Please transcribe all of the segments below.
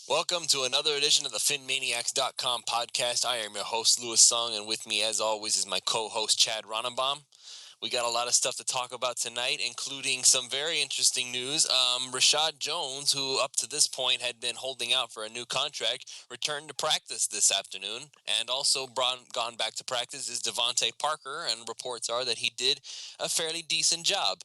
Welcome to another edition of the PhinManiacs.com podcast. I am your host, Louis Sung, and with me, as always, is my co-host, Chad Ronenbaum. We got a lot of stuff to talk about tonight, including some very interesting news. Reshad Jones, who up to this point had been holding out for a new contract, returned to practice this afternoon, and also gone back to practice is DeVante Parker, and reports are that he did a fairly decent job.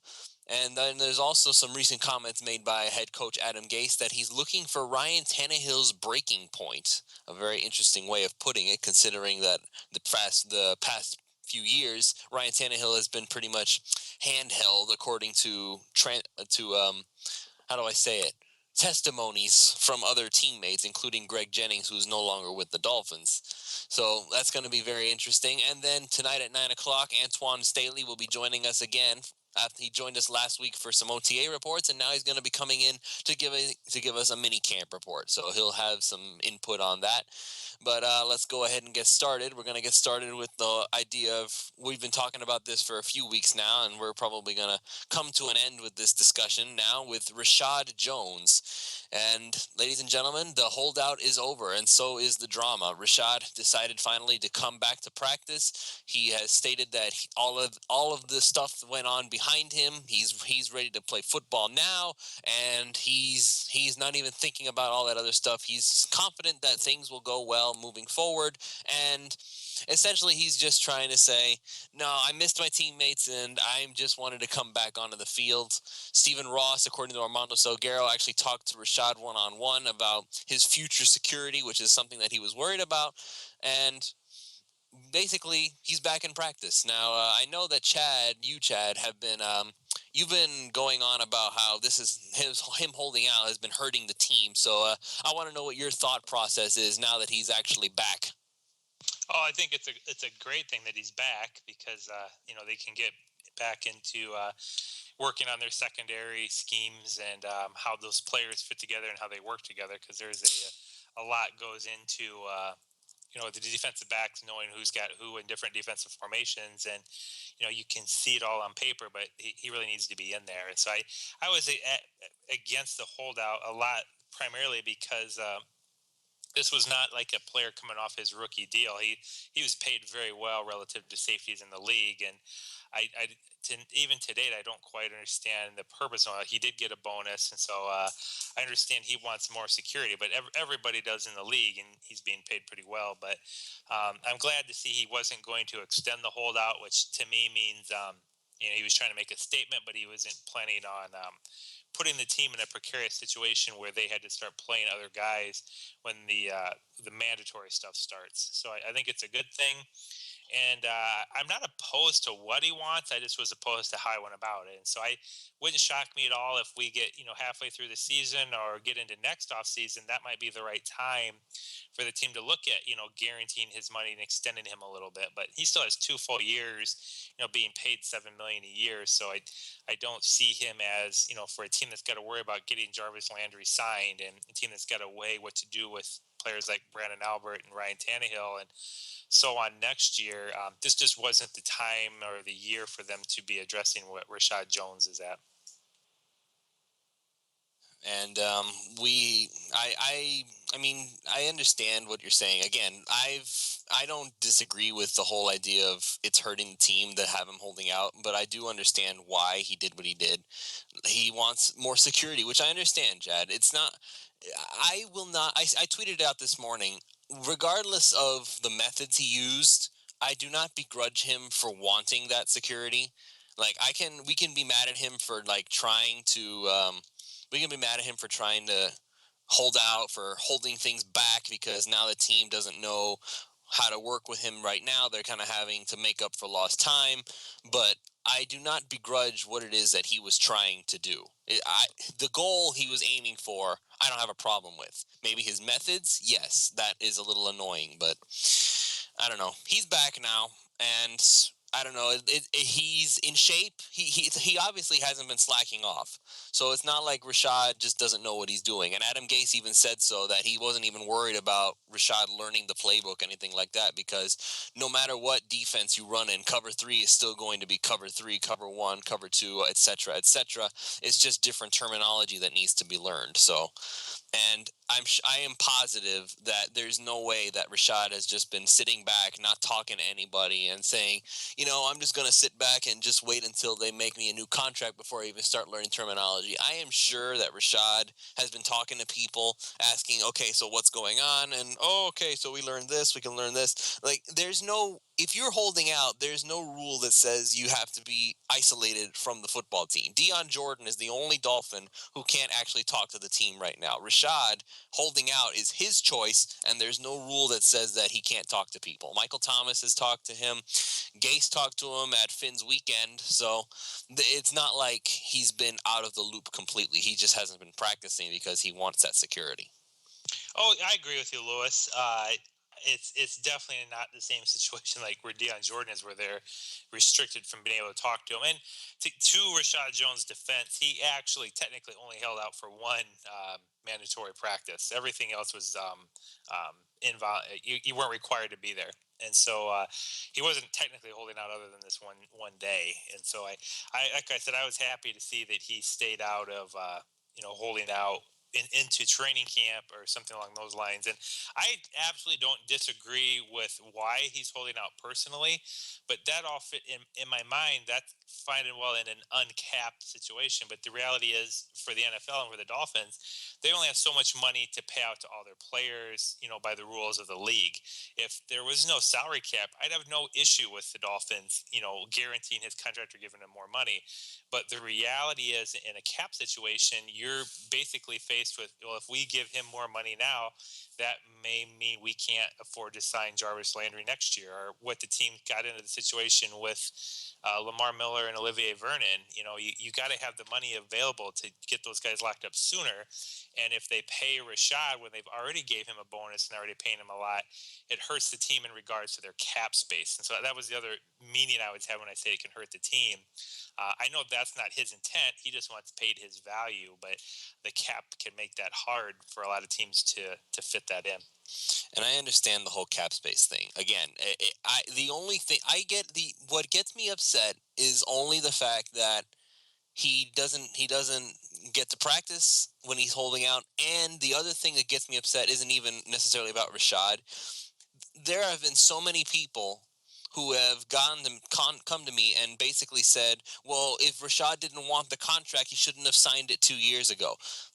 And then there's also some recent comments made by head coach Adam Gase that he's looking for Ryan Tannehill's breaking point. A very interesting way of putting it, considering that the past few years, Ryan Tannehill has been pretty much handheld, according to how do I say it? Testimonies from other teammates, including Greg Jennings, who's no longer with the Dolphins. So that's going to be very interesting. And then tonight at 9 o'clock, Antoine Staley will be joining us again. After he joined us last week for some OTA reports, and now he's going to be coming in to give us a mini camp report. So he'll have some input on that. But let's go ahead and get started. We're going to get started with the idea of, we've been talking about this for a few weeks now, and we're probably going to come to an end with this discussion now with Reshad Jones. And ladies and gentlemen, the holdout is over, and so is the drama. Reshad decided finally to come back to practice. He has stated that all of the stuff went on behind him. He's ready to play football now, and he's not even thinking about all that other stuff. He's confident that things will go well moving forward, and essentially he's just trying to say, no, I missed my teammates, and I just wanted to come back onto the field. Stephen Ross, according to Armando Salguero, actually talked to Reshad one-on-one about his future security, which is something that he was worried about, and basically he's back in practice now. I know that Chad, have been you've been going on about how this is him holding out has been hurting the team. So I want to know what your thought process is now that he's actually back. Oh, I think it's a great thing that he's back because they can get back into working on their secondary schemes and how those players fit together and how they work together, because there's a lot goes into the defensive backs knowing who's got who in different defensive formations, and you can see it all on paper, but he really needs to be in there. And so I was against the holdout a lot, primarily because this was not like a player coming off his rookie deal. He was paid very well relative to safeties in the league, and even to date, I don't quite understand the purpose of it. He did get a bonus, and so I understand he wants more security, but everybody does in the league, and he's being paid pretty well. But I'm glad to see he wasn't going to extend the holdout, which to me means he was trying to make a statement, but he wasn't planning on putting the team in a precarious situation where they had to start playing other guys when the mandatory stuff starts. So I think it's a good thing. And I'm not opposed to what he wants. I just was opposed to how I went about it. And so I wouldn't shock me at all if we get halfway through the season or get into next off season. That might be the right time for the team to look at guaranteeing his money and extending him a little bit. But he still has 2 full years, being paid $7 million a year. So I don't see him as for a team that's got to worry about getting Jarvis Landry signed, and a team that's got to weigh what to do with players like Brandon Albert and Ryan Tannehill and so on next year. This just wasn't the time or the year for them to be addressing what Reshad Jones is at. And I mean, I understand what you're saying. Again, I don't disagree with the whole idea of it's hurting the team to have him holding out, but I do understand why he did what he did. He wants more security, which I understand, Chad. It's not. I will not. I tweeted out this morning. Regardless of the methods he used, I do not begrudge him for wanting that security. Like we can be mad at him for like trying to. We can be mad at him for trying to hold out, for holding things back, because now the team doesn't know how to work with him right now. They're kind of having to make up for lost time. But I do not begrudge what it is that he was trying to do. The goal he was aiming for, I don't have a problem with. Maybe his methods, yes, that is a little annoying, but I don't know. He's back now, and I don't know. He's in shape. He obviously hasn't been slacking off. So it's not like Reshad just doesn't know what he's doing. And Adam Gase even said so, that he wasn't even worried about Reshad learning the playbook, anything like that, because no matter what defense you run in, cover 3 is still going to be cover 3, cover 1, cover 2, etc., etc. It's just different terminology that needs to be learned. So And I am positive that there's no way that Reshad has just been sitting back, not talking to anybody, and saying, I'm just going to sit back and just wait until they make me a new contract before I even start learning terminology. I am sure that Reshad has been talking to people, asking, okay, so what's going on? And, okay, so we learned this, we can learn this. Like, if you're holding out, there's no rule that says you have to be isolated from the football team. Deion Jordan is the only Dolphin who can't actually talk to the team right now. Reshad holding out is his choice, and there's no rule that says that he can't talk to people. Michael Thomas has talked to him. Gase talked to him at Finn's weekend, so it's not like he's been out of the loop completely. He just hasn't been practicing because he wants that security. Oh, I agree with you, Lewis. It's definitely not the same situation like where Deion Jordan is, where they're restricted from being able to talk to him. And to Reshad Jones' defense, he actually technically only held out for one mandatory practice. Everything else was you weren't required to be there. And so he wasn't technically holding out other than this one day. And so I like I said, I was happy to see that he stayed out of holding out into training camp or something along those lines. And I absolutely don't disagree with why he's holding out personally, but that all fit in my mind. That's fine and well in an uncapped situation. But the reality is, for the NFL and for the Dolphins, they only have so much money to pay out to all their players, by the rules of the league. If there was no salary cap, I'd have no issue with the Dolphins, guaranteeing his contract or giving him more money. But the reality is, in a cap situation, you're basically faced with, well, if we give him more money now, that may mean we can't afford to sign Jarvis Landry next year. Or what the team got into the situation with Lamar Miller and Olivier Vernon. You got to have the money available to get those guys locked up sooner. And if they pay Reshad when they've already gave him a bonus and already paying him a lot, it hurts the team in regards to their cap space. And so that was the other meaning I would have when I say it can hurt the team. I know that's not his intent. He just wants paid his value, but the cap can make that hard for a lot of teams to fit that in. And I understand the whole cap space thing. Again, the only thing what gets me upset is only the fact that he doesn't get to practice when he's holding out. And the other thing that gets me upset isn't even necessarily about Reshad. There have been so many people who have come to me and basically said, well, if Reshad didn't want the contract, he shouldn't have signed it 2 years ago.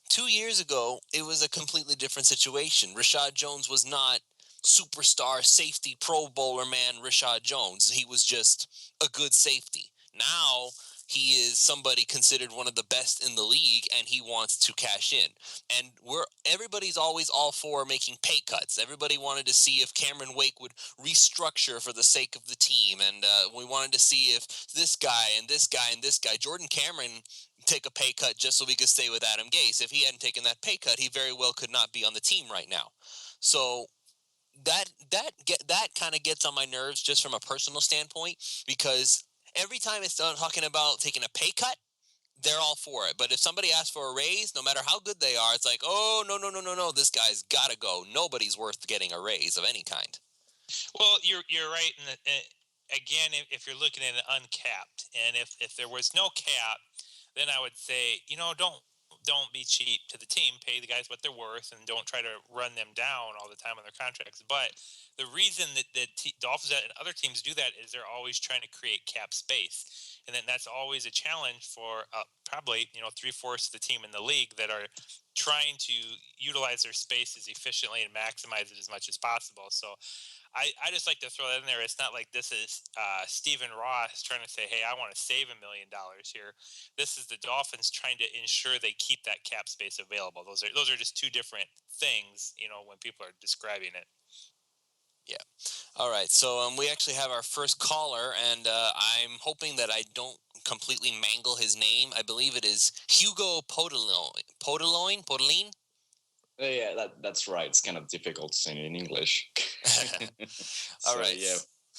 2 years ago, it was a completely different situation. Reshad Jones was not superstar safety Pro Bowler man Reshad Jones. He was just a good safety. Now he is somebody considered one of the best in the league, and he wants to cash in. And everybody's always all for making pay cuts. Everybody wanted to see if Cameron Wake would restructure for the sake of the team, and we wanted to see if this guy and this guy and this guy, Jordan Cameron, take a pay cut just so we could stay with Adam Gase. If he hadn't taken that pay cut, he very well could not be on the team right now. So that kind of gets on my nerves just from a personal standpoint, because every time it's talking about taking a pay cut, they're all for it. But if somebody asks for a raise, no matter how good they are, it's like, oh, no, this guy's got to go. Nobody's worth getting a raise of any kind. Well, you're right. Again, if you're looking at an uncapped, and if there was no cap, then I would say, don't be cheap to the team. Pay the guys what they're worth, and don't try to run them down all the time on their contracts. But the reason that the Dolphins and other teams do that is they're always trying to create cap space, and then that's always a challenge for probably 3/4 of the team in the league that are trying to utilize their space as efficiently and maximize it as much as possible. So I just like to throw that in there. It's not like this is Stephen Ross trying to say, hey, I want to save $1 million here. This is the Dolphins trying to ensure they keep that cap space available. Those are just two different things, when people are describing it. Yeah. All right. So we actually have our first caller, and I'm hoping that I don't completely mangle his name. I believe it is Hugo Podeline? Yeah, that's right. It's kind of difficult to say in English. All right. Yeah.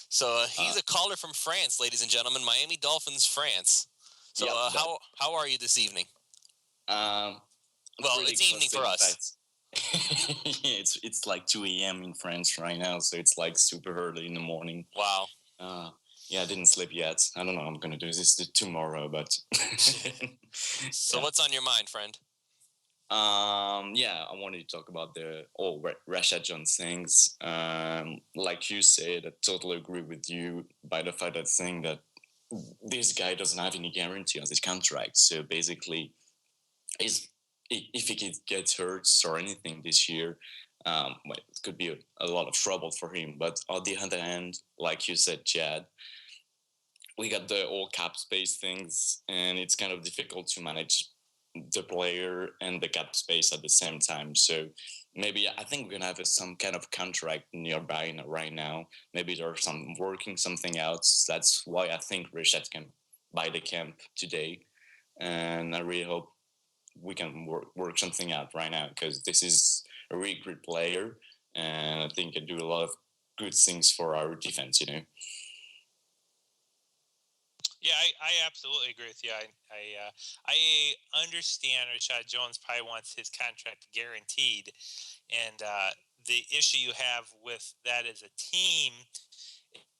So he's a caller from France, ladies and gentlemen, Miami Dolphins, France. So how are you this evening? Well, it's evening for us. It's like 2 a.m. in France right now, so it's like super early in the morning. Wow. Yeah, I didn't sleep yet. I don't know. I'm gonna do this tomorrow, but. So what's on your mind, friend? Yeah, I wanted to talk about the Rashad Jones things. Like you said, I totally agree with you by the fact that saying that this guy doesn't have any guarantee on his contract. So basically, is if he gets hurt or anything this year, well, it could be a lot of trouble for him. But on the other hand, like you said, Chad, we got the all cap space things, and it's kind of difficult to manage the player and the cap space at the same time. So maybe I think we're gonna have some kind of contract nearby right now. Maybe there's some working something out. That's why I think Reshad can buy the camp today, and I really hope we can work something out right now because this is a really great player, and I think can do a lot of good things for our defense. Yeah, I absolutely agree with you. I understand Reshad Jones probably wants his contract guaranteed, and the issue you have with that as a team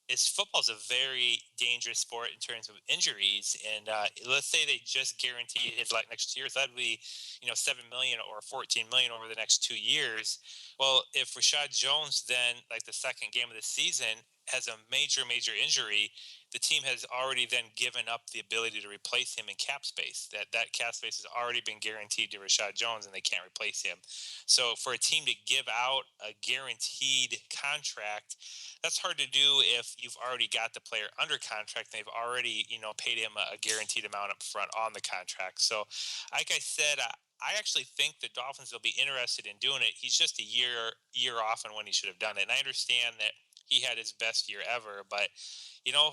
is football is a very dangerous sport in terms of injuries. And let's say they just guarantee his next year, so that'd be 7 million or 14 million over the next 2 years. Well, if Reshad Jones then the second game of the season has a major injury, the team has already then given up the ability to replace him in cap space. That cap space has already been guaranteed to Reshad Jones, and they can't replace him. So for a team to give out a guaranteed contract, that's hard to do if you've already got the player under contract and they've already paid him a guaranteed amount up front on the contract. So like I said, I actually think the Dolphins will be interested in doing it. He's just a year off on when he should have done it, and I understand that he had his best year ever, but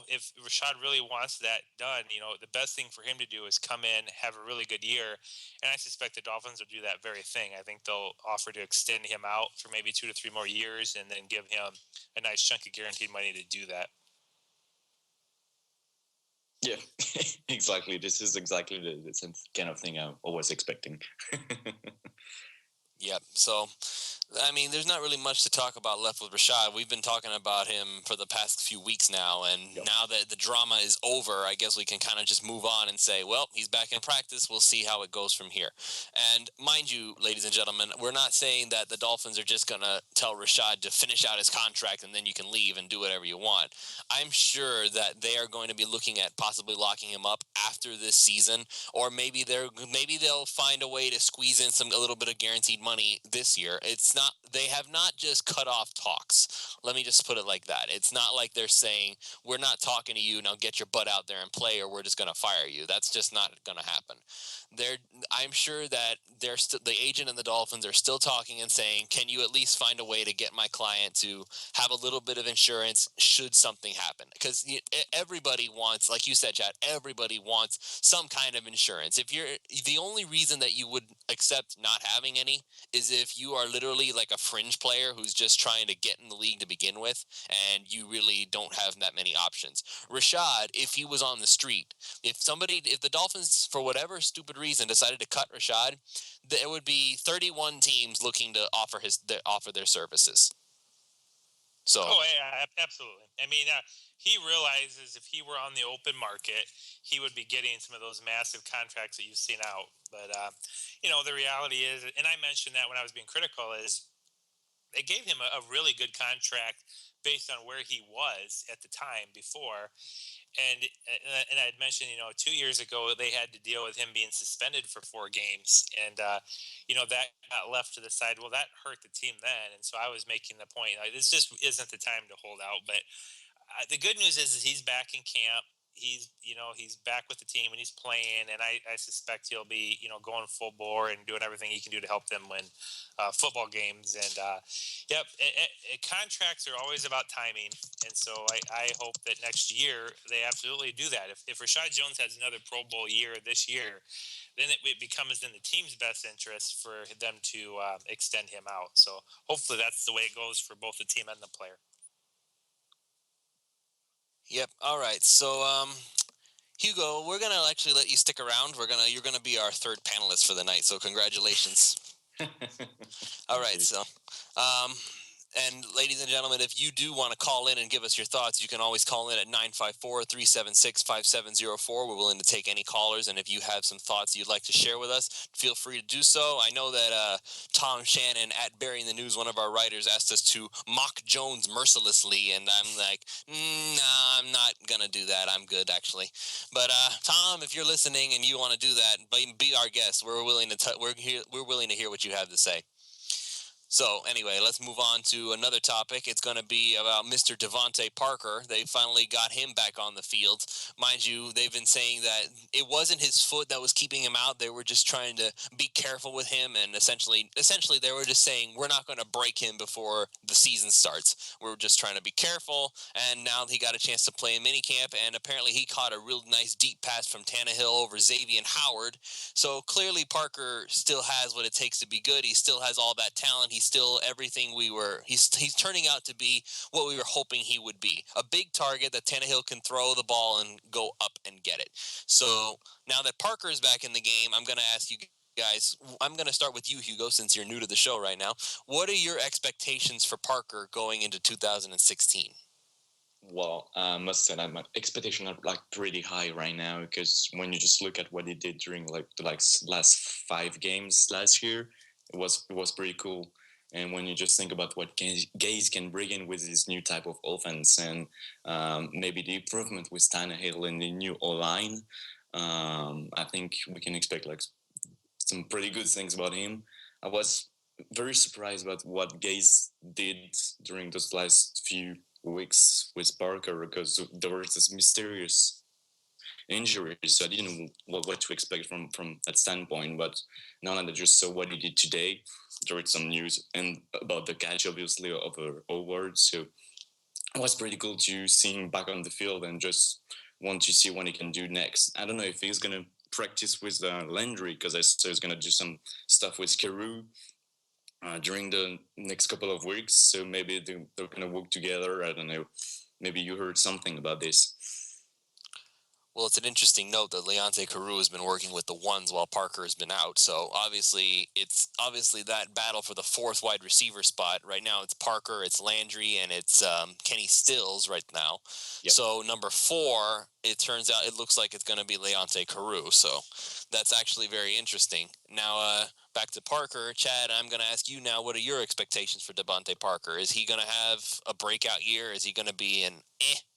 if Reshad really wants that done, the best thing for him to do is come in, have a really good year, and I suspect the Dolphins will do that very thing. I think they'll offer to extend him out for maybe 2 to 3 more years, and then give him a nice chunk of guaranteed money to do that. Yeah, exactly. This is exactly the same kind of thing I'm always expecting. Yep. So, I mean, there's not really much to talk about left with Reshad. We've been talking about him for the past few weeks now, and now that the drama is over, I guess we can kind of just move on and say, well, he's back in practice. We'll see how it goes from here. And mind you, ladies and gentlemen, we're not saying that the Dolphins are just going to tell Reshad to finish out his contract and then you can leave and do whatever you want. I'm sure that they are going to be looking at possibly locking him up after this season, or maybe they'll find a way to squeeze in a little bit of guaranteed money this year. It's not, they have not just cut off talks. Let me just put it like that. It's not like they're saying, we're not talking to you, now get your butt out there and play, or we're just going to fire you. That's just not going to happen. I'm sure that the agent and the Dolphins are still talking and saying, can you at least find a way to get my client to have a little bit of insurance should something happen? Because everybody wants, like you said, Chad, everybody wants some kind of insurance. If you're the only reason that you would accept not having any is if you are literally like a fringe player who's just trying to get in the league to begin with, and you really don't have that many options. Reshad, if he was on the street, if the Dolphins, for whatever stupid reason, decided to cut Reshad, there would be 31 teams looking to offer their services. So. Oh, yeah, absolutely. I mean, he realizes if he were on the open market, he would be getting some of those massive contracts that you've seen out. But, the reality is, and I mentioned that when I was being critical, is they gave him a really good contract based on where he was at the time before. And I had mentioned, 2 years ago they had to deal with him being suspended for 4 games, and that got left to the side. Well, that hurt the team then, and so I was making the point this just isn't the time to hold out. But the good news is he's back in camp. He's back with the team and he's playing, and I suspect he'll be going full bore and doing everything he can do to help them win football games. And yep, contracts are always about timing, and so I hope that next year they absolutely do that. If Reshad Jones has another Pro Bowl year this year, then it becomes in the team's best interest for them to extend him out. So hopefully that's the way it goes for both the team and the player. Yep. All right. So, Hugo, we're gonna actually let you stick around. You're gonna be our third panelist for the night. So, congratulations. All right. So, And ladies and gentlemen, if you do want to call in and give us your thoughts, you can always call in at 954-376-5704. We're willing to take any callers, and if you have some thoughts you'd like to share with us, feel free to do so. I know that Tom Shannon at Burying the News, one of our writers, asked us to mock Jones mercilessly, and I'm like, nah, I'm not gonna do that. I'm good, actually. But Tom, if you're listening and you want to do that, be our guest. We're willing to we're willing to hear what you have to say. So anyway, let's move on to another topic. It's going to be about Mr. DeVante Parker. They finally got him back on the field. Mind you, they've been saying that it wasn't his foot that was keeping him out. They were just trying to be careful with him, and essentially they were just saying, we're not going to break him before the season starts. We're just trying to be careful, and now he got a chance to play in minicamp, and apparently he caught a real nice deep pass from Tannehill over Xavier Howard. So clearly Parker still has what it takes to be good. He still has all that talent. He's still everything he's turning out to be what we were hoping he would be. A big target that Tannehill can throw the ball and go up and get it. So now that Parker is back in the game, I'm going to ask you guys, I'm going to start with you, Hugo, since you're new to the show right now. What are your expectations for Parker going into 2016? Well, I must say that my expectations are like pretty high right now, because when you just look at what he did during like the last 5 games last year, it was pretty cool. And when you just think about what Gase can bring in with his new type of offense, and maybe the improvement with Tannehill and the new O-line, I think we can expect like some pretty good things about him. I was very surprised about what Gase did during those last few weeks with Parker, because there was this mysterious injury, so I didn't know what to expect from that standpoint. But now that I just saw what he did today, there was some news and about the catch, obviously, over Howard. So it was pretty cool to see him back on the field, and just want to see what he can do next. I don't know if he's gonna practice with Landry, because I saw he's gonna do some stuff with Carew during the next couple of weeks. So maybe they're going to work together. I don't know. Maybe you heard something about this. Well, it's an interesting note that Leonte Carew has been working with the ones while Parker has been out. So obviously that battle for the 4th wide receiver spot. Right now it's Parker, it's Landry, and it's Kenny Stills right now. Yep. So number 4, it turns out it looks like it's going to be Leonte Carew. So that's actually very interesting. Now, back to Parker. Chad, I'm going to ask you now, what are your expectations for DeVante Parker? Is he going to have a breakout year? Is he going to be an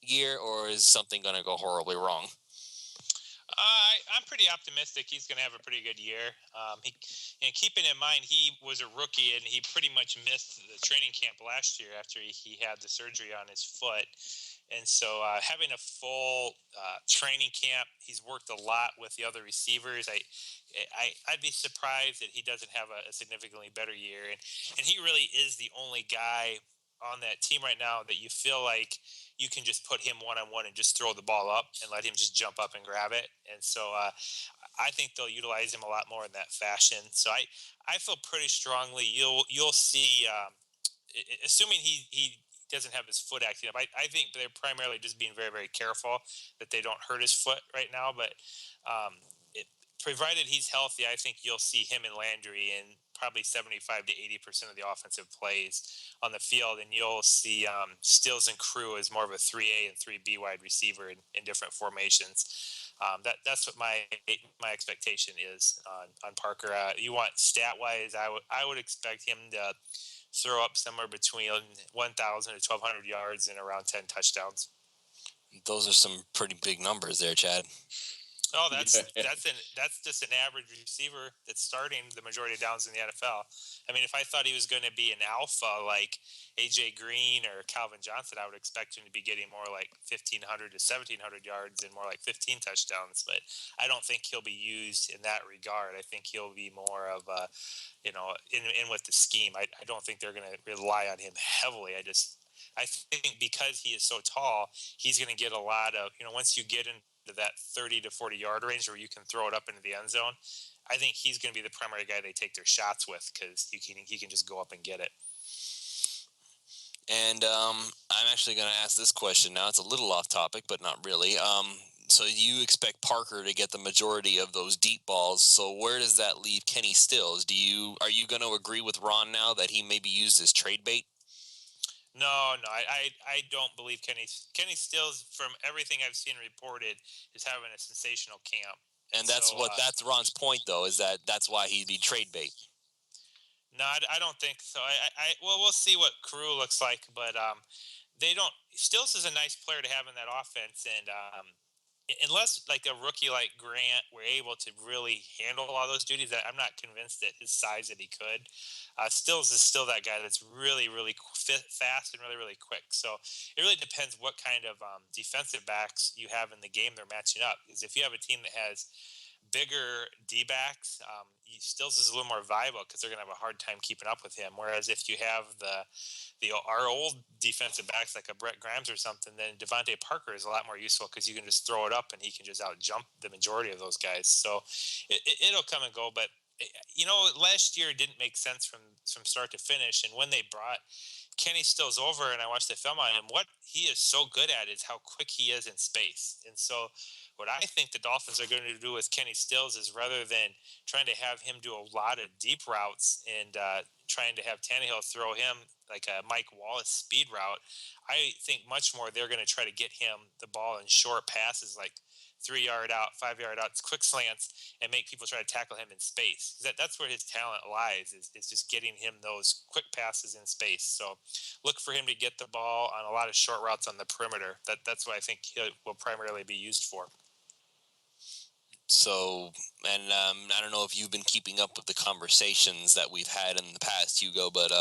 year, or is something going to go horribly wrong? I'm pretty optimistic he's going to have a pretty good year. Keeping in mind he was a rookie and he pretty much missed the training camp last year after he had the surgery on his foot. And so having a full training camp, he's worked a lot with the other receivers. I'd be surprised that he doesn't have a significantly better year. And he really is the only guy on that team right now that you feel like you can just put him one-on-one and just throw the ball up and let him just jump up and grab it. And so I think they'll utilize him a lot more in that fashion. So I feel pretty strongly you'll see, assuming he doesn't have his foot acting up, I think they're primarily just being very, very careful that they don't hurt his foot right now. But provided he's healthy, I think you'll see him and Landry in probably 75 to 80% of the offensive plays on the field, and you'll see Stills and Carew as more of a 3A and 3B wide receiver in different formations. That's what my expectation is on Parker. You want stat wise, I would expect him to throw up somewhere between 1,000 to 1,200 yards and around 10 touchdowns. Those are some pretty big numbers there, Chad. Oh, that's just an average receiver that's starting the majority of downs in the NFL. I mean, if I thought he was going to be an alpha like AJ Green or Calvin Johnson, I would expect him to be getting more like 1,500 to 1,700 yards and more like 15 touchdowns. But I don't think he'll be used in that regard. I think he'll be more of a, in with the scheme. I don't think they're going to rely on him heavily. I think because he is so tall, he's going to get a lot of, once you get into that 30 to 40 yard range where you can throw it up into the end zone, I think he's going to be the primary guy they take their shots with, because he can just go up and get it. And I'm actually going to ask this question now. It's a little off topic, but not really. So you expect Parker to get the majority of those deep balls. So where does that leave Kenny Stills? Are you going to agree with Ron now that he may be used as trade bait? No, I don't believe Kenny Stills, from everything I've seen reported, is having a sensational camp. And that's Ron's point, though, is that's why he'd be trade bait. No, I don't think so. Well, we'll see what Carew looks like, but they don't. Stills is a nice player to have in that offense, and unless like a rookie like Grant were able to really handle all those duties, I'm not convinced that his size that he could. Stills is still that guy that's really, really fast and really, really quick. So it really depends what kind of defensive backs you have in the game they're matching up. Because if you have a team that has bigger D-backs, Stills is a little more viable because they're going to have a hard time keeping up with him. Whereas if you have our old defensive backs like a Brett Grimes or something, then DeVante Parker is a lot more useful because you can just throw it up and he can just out jump the majority of those guys. So it'll come and go. But last year didn't make sense from start to finish. And when they brought Kenny Stills over and I watched the film on him, what he is so good at is how quick he is in space. And so what I think the Dolphins are going to do with Kenny Stills is, rather than trying to have him do a lot of deep routes and trying to have Tannehill throw him like a Mike Wallace speed route, I think much more they're going to try to get him the ball in short passes, like 3-yard out, 5-yard out, quick slants, and make people try to tackle him in space. That's where his talent lies, is just getting him those quick passes in space. So look for him to get the ball on a lot of short routes on the perimeter. That's what I think he will primarily be used for. So, and I don't know if you've been keeping up with the conversations that we've had in the past, Hugo, but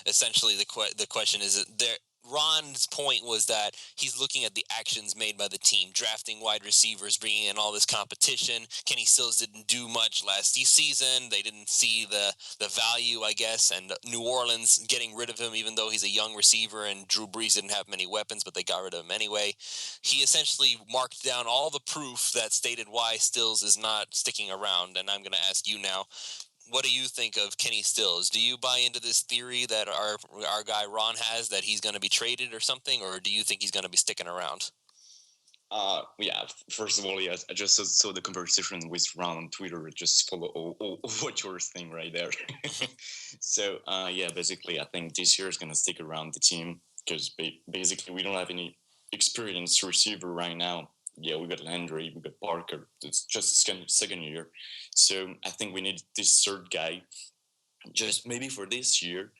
essentially the question is there. Ron's point was that he's looking at the actions made by the team, drafting wide receivers, bringing in all this competition. Kenny Stills didn't do much last season. They didn't see the value, I guess, and New Orleans getting rid of him, even though he's a young receiver and Drew Brees didn't have many weapons, but they got rid of him anyway. He essentially marked down all the proof that stated why Stills is not sticking around, and I'm going to ask you now, what do you think of Kenny Stills? Do you buy into this theory that our guy Ron has, that he's going to be traded or something, or do you think he's going to be sticking around? Yeah. First of all, yes, I just saw the conversation with Ron on Twitter. Just follow all what you're saying right there. So, yeah, basically, I think this year is going to stick around the team because basically we don't have any experienced receiver right now. Yeah, we got Landry, we got Parker. It's just second year. So I think we need this third guy just maybe for this year,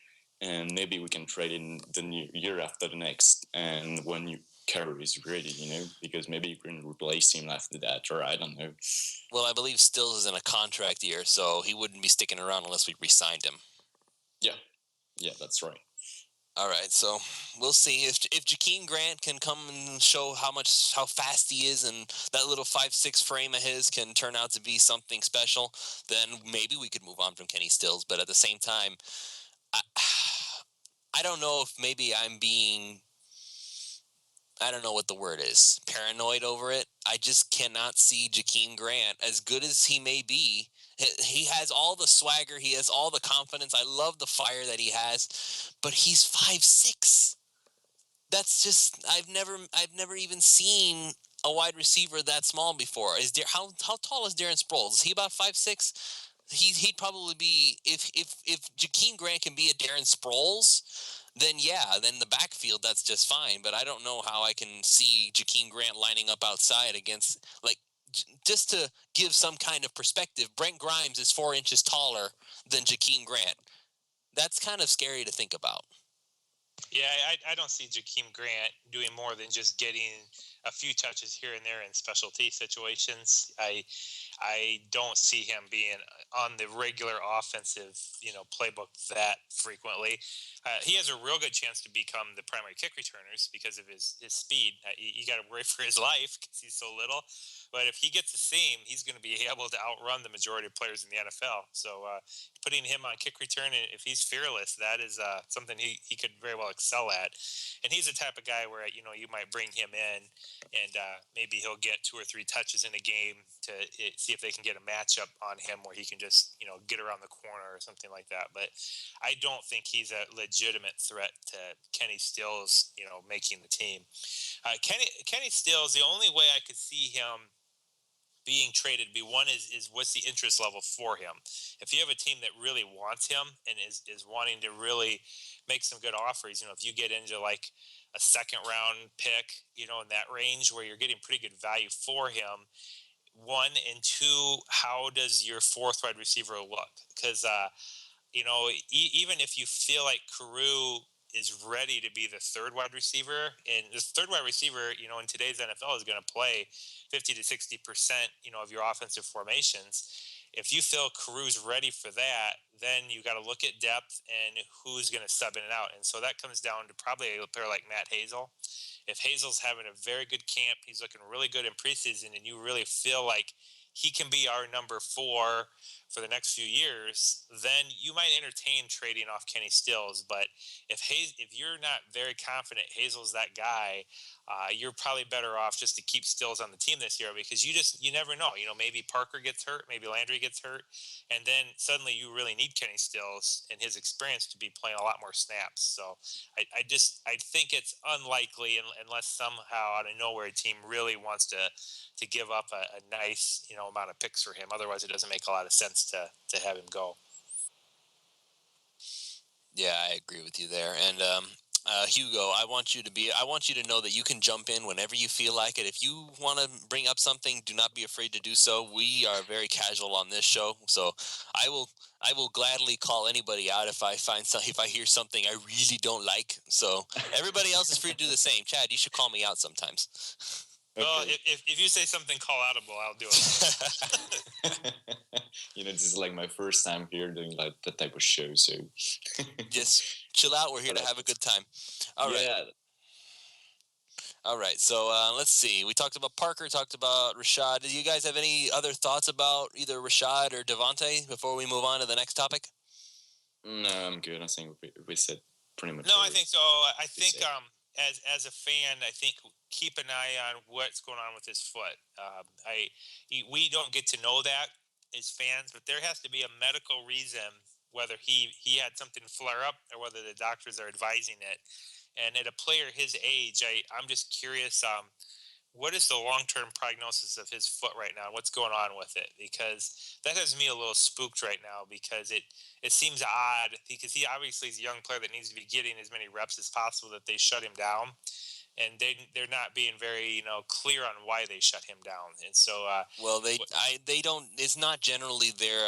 and maybe we can trade in the new year after the next, and when you Carey is ready, because maybe you can replace him after that, or I don't know. Well, I believe Stills is in a contract year, so he wouldn't be sticking around unless we re-signed him. Yeah, that's right. All right, so we'll see if Jakeem Grant can come and show how fast he is, and that little 5'6" frame of his can turn out to be something special. Then maybe we could move on from Kenny Stills. But at the same time, I don't know if maybe I'm being, I don't know what the word is, paranoid over it. I just cannot see Jakeem Grant, as good as he may be. He has all the swagger. He has all the confidence. I love the fire that he has, but he's 5'6". That's just, I've never even seen a wide receiver that small before. How tall is Darren Sproles? Is he about 5'6"? He'd probably be, if Jakeem Grant can be a Darren Sproles, then the backfield, that's just fine. But I don't know how I can see Jakeem Grant lining up outside against, like, just to give some kind of perspective, Brent Grimes is 4 inches taller than Jakeem Grant. That's kind of scary to think about. Yeah, I don't see Jakeem Grant doing more than just getting a few touches here and there in specialty situations. I don't see him being on the regular offensive, playbook that frequently. He has a real good chance to become the primary kick returners because of his speed. You got to worry for his life because he's so little. But if he gets the seam, he's going to be able to outrun the majority of players in the NFL. So putting him on kick return, if he's fearless, that is something he could very well excel at. And he's the type of guy where, you might bring him in and maybe he'll get 2 or 3 touches in a game to see if they can get a matchup on him where he can just, get around the corner or something like that. But I don't think he's a legitimate threat to Kenny Stills, making the team. Kenny Stills, the only way I could see him being traded be. One is what's the interest level for him? If you have a team that really wants him and is wanting to really make some good offers, if you get into like a second round pick, in that range where you're getting pretty good value for him. One, and two, how does your fourth wide receiver look? Because even if you feel like Carew is ready to be the third wide receiver, and the third wide receiver, in today's NFL is going to play 50 to 60%, of your offensive formations. If you feel Carew's ready for that, then you got to look at depth and who's going to sub in and out. And so that comes down to probably a player like Matt Hazel. If Hazel's having a very good camp, he's looking really good in preseason, and you really feel like he can be our number 4 for the next few years, then you might entertain trading off Kenny Stills. But if you're not very confident Hazel's that guy, you're probably better off just to keep Stills on the team this year, because you never know. Maybe Parker gets hurt, maybe Landry gets hurt, and then suddenly you really need Kenny Stills and his experience to be playing a lot more snaps. So I think it's unlikely unless somehow out of nowhere a team really wants to give up a nice amount of picks for him. Otherwise, it doesn't make a lot of sense to have him go. Yeah, I agree with you there. And Hugo, I want you to know that you can jump in whenever you feel like it. If you want to bring up something, do not be afraid to do so. We are very casual on this show, so I will gladly call anybody out if I hear something I really don't like. So everybody else is free to do the same. Chad, you should call me out sometimes. Okay. Well, if you say something call outable, I'll do it. This is like my first time here doing that type of show, so just chill out. We're here to have a good time. All right. Yeah. All right. So let's see. We talked about Parker, talked about Reshad. Do you guys have any other thoughts about either Reshad or DeVante before we move on to the next topic? No, I'm good. I think we said pretty much. No, I think so. I think as a fan, I think keep an eye on what's going on with his foot. We don't get to know that as fans, but there has to be a medical reason whether he had something flare up or whether the doctors are advising it. And at a player his age, I'm just curious. What is the long-term prognosis of his foot right now? What's going on with it? Because that has me a little spooked right now, because it seems odd, because he obviously is a young player that needs to be getting as many reps as possible, that they shut him down. And they're not being very clear on why they shut him down. And so they don't. It's not generally their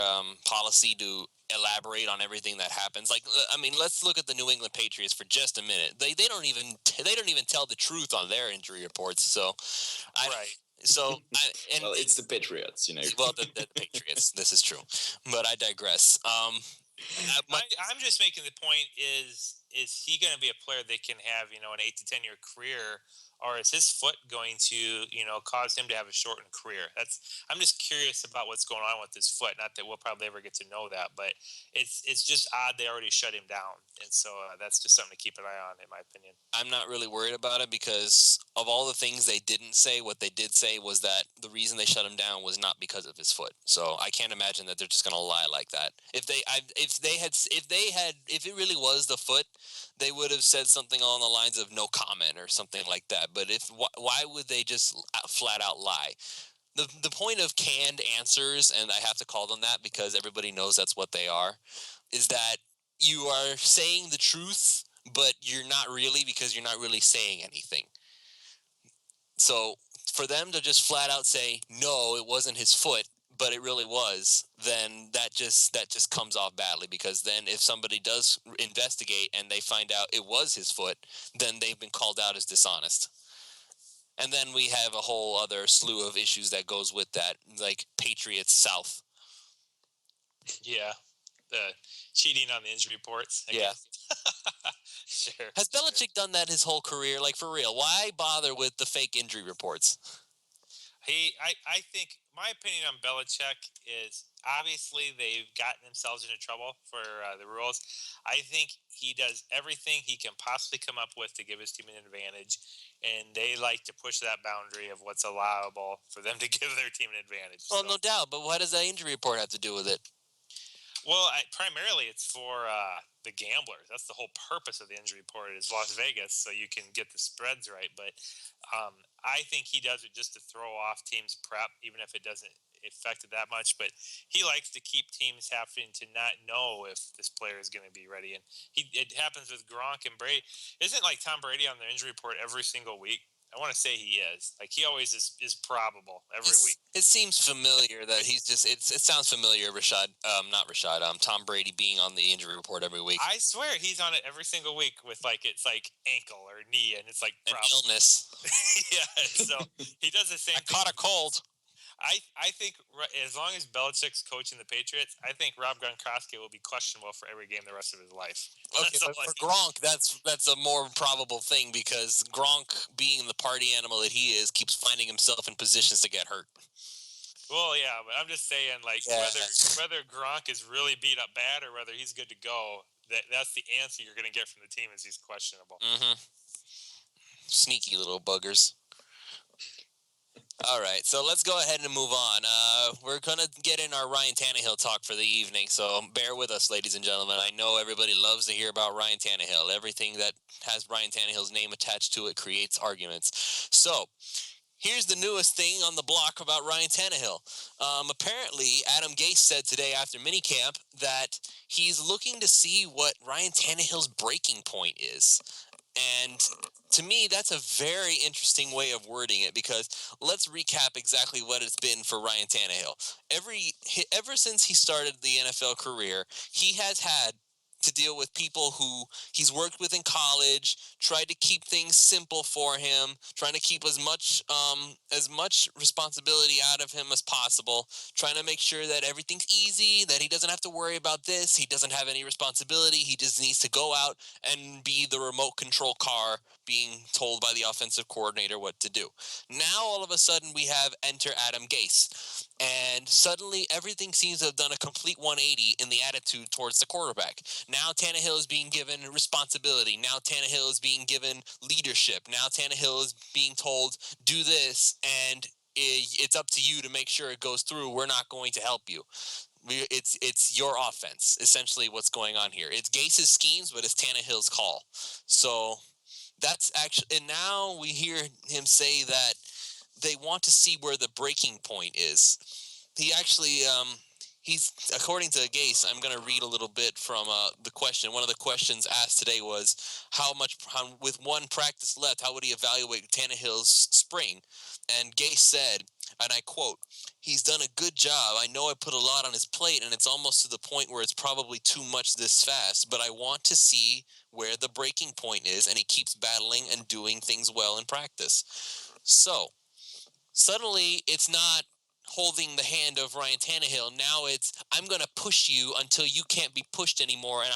policy to elaborate on everything that happens. Like, I mean, let's look at the New England Patriots for just a minute. They don't even tell the truth on their injury reports. So, well, it's the Patriots, Well, the Patriots. This is true, but I digress. I'm just making the point: is he going to be a player that can have an 8 to 10 year career, or is his foot going to cause him to have a shortened career? I'm just curious about what's going on with his foot. Not that we'll probably ever get to know that, but it's just odd they already shut him down, and so that's just something to keep an eye on, in my opinion. I'm not really worried about it, because of all the things they didn't say, what they did say was that the reason they shut him down was not because of his foot. So I can't imagine that they're just going to lie like that. If it really was the foot, they would have said something along the lines of no comment or something like that. But why would they just flat out lie? The point of canned answers, and I have to call them that because everybody knows that's what they are, is that you are saying the truth, but you're not really, because you're not really saying anything. So for them to just flat out say, no, it wasn't his foot, but it really was, then that just comes off badly, because then if somebody does investigate and they find out it was his foot, then they've been called out as dishonest. And then we have a whole other slew of issues that goes with that, like Patriots South. Yeah, the cheating on the injury reports. I guess. Sure. Has Belichick done that his whole career? Like, for real? Why bother with the fake injury reports? I think my opinion on Belichick is, obviously they've gotten themselves into trouble for the rules. I think he does everything he can possibly come up with to give his team an advantage, and they like to push that boundary of what's allowable for them to give their team an advantage. Well, no doubt, but what does that injury report have to do with it? Well, primarily it's for the gamblers. That's the whole purpose of the injury report, is Las Vegas, so you can get the spreads right. But I think he does it just to throw off teams' prep, even if it doesn't affect it that much. But he likes to keep teams having to not know if this player is going to be ready. And it happens with Gronk and Brady. Isn't like Tom Brady on the injury report every single week? I want to say he is. Like he always is probable every week. It seems familiar that he's just. It sounds familiar. Tom Brady being on the injury report every week. I swear he's on it every single week with it's like ankle or knee, and it's like an illness. Yeah, so he does the same I thing. caught a cold. I think as long as Belichick's coaching the Patriots, I think Rob Gronkowski will be questionable for every game the rest of his life. Okay, but for Gronk, that's a more probable thing because Gronk, being the party animal that he is, keeps finding himself in positions to get hurt. Well, yeah, but I'm just saying, whether Gronk is really beat up bad or whether he's good to go, that's the answer you're going to get from the team is he's questionable. Mm-hmm. Sneaky little buggers. All right, so let's go ahead and move on. We're going to get in our Ryan Tannehill talk for the evening, so bear with us, ladies and gentlemen. I know everybody loves to hear about Ryan Tannehill. Everything that has Ryan Tannehill's name attached to it creates arguments. So, here's the newest thing on the block about Ryan Tannehill. Apparently, Adam Gase said today after minicamp that he's looking to see what Ryan Tannehill's breaking point is. And to me, that's a very interesting way of wording it because let's recap exactly what it's been for Ryan Tannehill. Ever since he started the NFL career, he has had to deal with people who he's worked with in college, tried to keep things simple for him, trying to keep as much responsibility out of him as possible, trying to make sure that everything's easy, that he doesn't have to worry about this, he doesn't have any responsibility, he just needs to go out and be the remote control car being told by the offensive coordinator what to do. Now, all of a sudden, we have enter Adam Gase. And suddenly, everything seems to have done a complete 180 in the attitude towards the quarterback. Now Tannehill is being given responsibility. Now Tannehill is being given leadership. Now Tannehill is being told, do this, and it's up to you to make sure it goes through. We're not going to help you. It's your offense, essentially what's going on here. It's Gase's schemes, but it's Tannehill's call. So that's actually, and now we hear him say that they want to see where the breaking point is. He actually, he's, according to Gase, I'm going to read a little bit from the question. One of the questions asked today was with one practice left, how would he evaluate Tannehill's spring? And Gase said, and I quote, "He's done a good job. I know I put a lot on his plate, and it's almost to the point where it's probably too much this fast, but I want to see where the breaking point is, and he keeps battling and doing things well in practice." So, suddenly, it's not holding the hand of Ryan Tannehill. Now it's, I'm going to push you until you can't be pushed anymore, and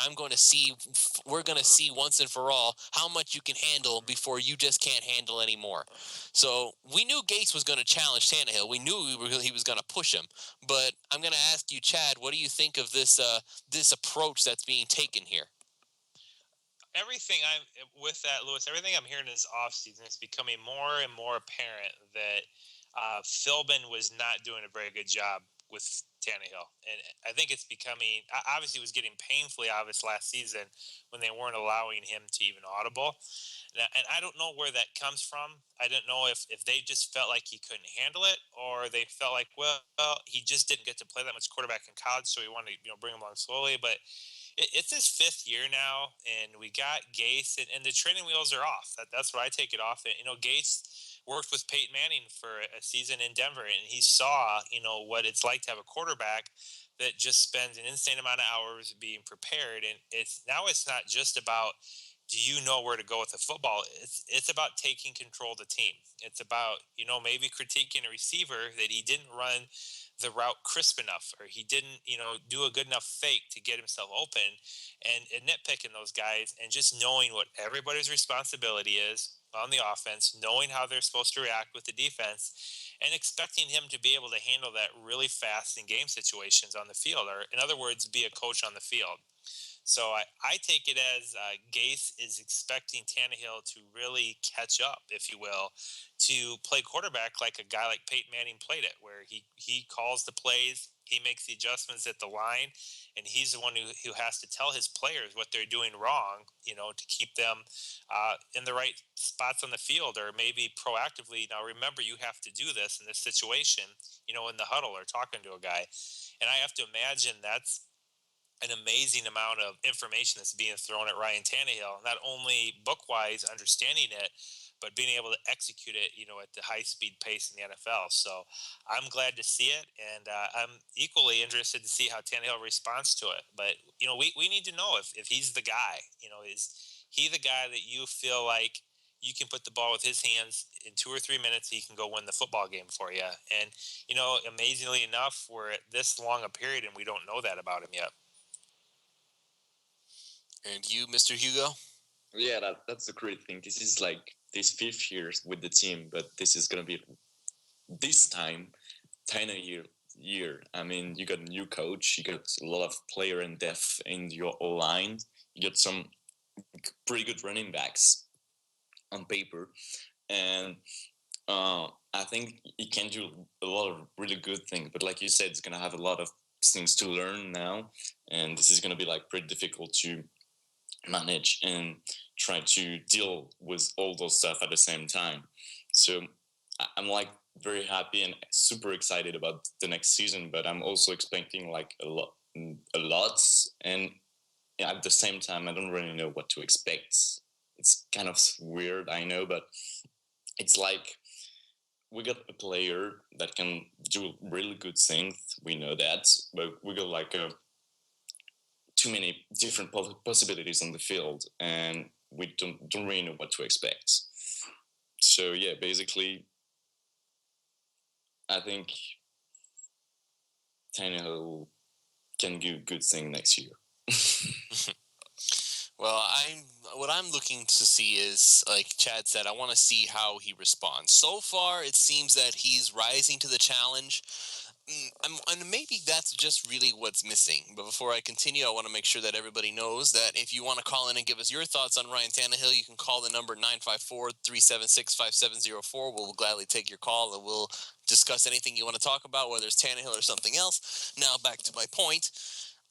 we're going to see once and for all how much you can handle before you just can't handle anymore. So we knew Gase was going to challenge Tannehill. We knew he was going to push him. But I'm going to ask you, Chad, what do you think of this approach that's being taken here? Everything Lewis, everything I'm hearing this offseason, it's becoming more and more apparent that Philbin was not doing a very good job with Tannehill. And I think it's becoming, obviously it was getting painfully obvious last season when they weren't allowing him to even audible. And I don't know where that comes from. I don't know if they just felt like he couldn't handle it, or they felt like, well, he just didn't get to play that much quarterback in college, so we wanted to bring him along slowly. But it's his fifth year now, and we got Gase, and the training wheels are off. That's what I take it off. Gase worked with Peyton Manning for a season in Denver, and he saw, what it's like to have a quarterback that just spends an insane amount of hours being prepared. And it's not just about, do you know where to go with the football? It's about taking control of the team. It's about, maybe critiquing a receiver that he didn't run the route crisp enough, or he didn't, do a good enough fake to get himself open, and nitpicking those guys, and just knowing what everybody's responsibility is on the offense, knowing how they're supposed to react with the defense, and expecting him to be able to handle that really fast in game situations on the field, or in other words, be a coach on the field. So I take it as Gase is expecting Tannehill to really catch up, if you will, to play quarterback like a guy like Peyton Manning played it, where he calls the plays, he makes the adjustments at the line, and he's the one who has to tell his players what they're doing wrong, to keep them in the right spots on the field, or maybe proactively. Now, remember, you have to do this in this situation, in the huddle or talking to a guy. And I have to imagine that's an amazing amount of information that's being thrown at Ryan Tannehill, not only book-wise understanding it, but being able to execute it, at the high-speed pace in the NFL. So I'm glad to see it, and I'm equally interested to see how Tannehill responds to it. But, we need to know if he's the guy. Is he the guy that you feel like you can put the ball with his hands in 2 or 3 minutes, he can go win the football game for you? And, amazingly enough, we're at this long a period, and we don't know that about him yet. And you, Mr. Hugo? Yeah, that's a great thing. This is like this 5th year with the team, but this is gonna be this time 10 year. I mean, you got a new coach, you got a lot of player and depth in your line, you got some pretty good running backs on paper, and I think he can do a lot of really good things. But like you said, it's gonna have a lot of things to learn now, and this is gonna be like pretty difficult to manage and try to deal with all those stuff at the same time. So I'm like very happy and super excited about the next season, but I'm also expecting like a lot, and at the same time, I don't really know what to expect. It's kind of weird, I know, but it's like we got a player that can do really good things. We know that, but we got like too many different possibilities on the field, and we don't really know what to expect. So yeah, basically, I think Tannehill can do good thing next year. Well, what I'm looking to see is, like Chad said, I want to see how he responds. So far, it seems that he's rising to the challenge. And maybe that's just really what's missing. But before I continue, I want to make sure that everybody knows that if you want to call in and give us your thoughts on Ryan Tannehill, you can call the number 954-376-5704. We'll gladly take your call, and we'll discuss anything you want to talk about, whether it's Tannehill or something else. Now, back to my point.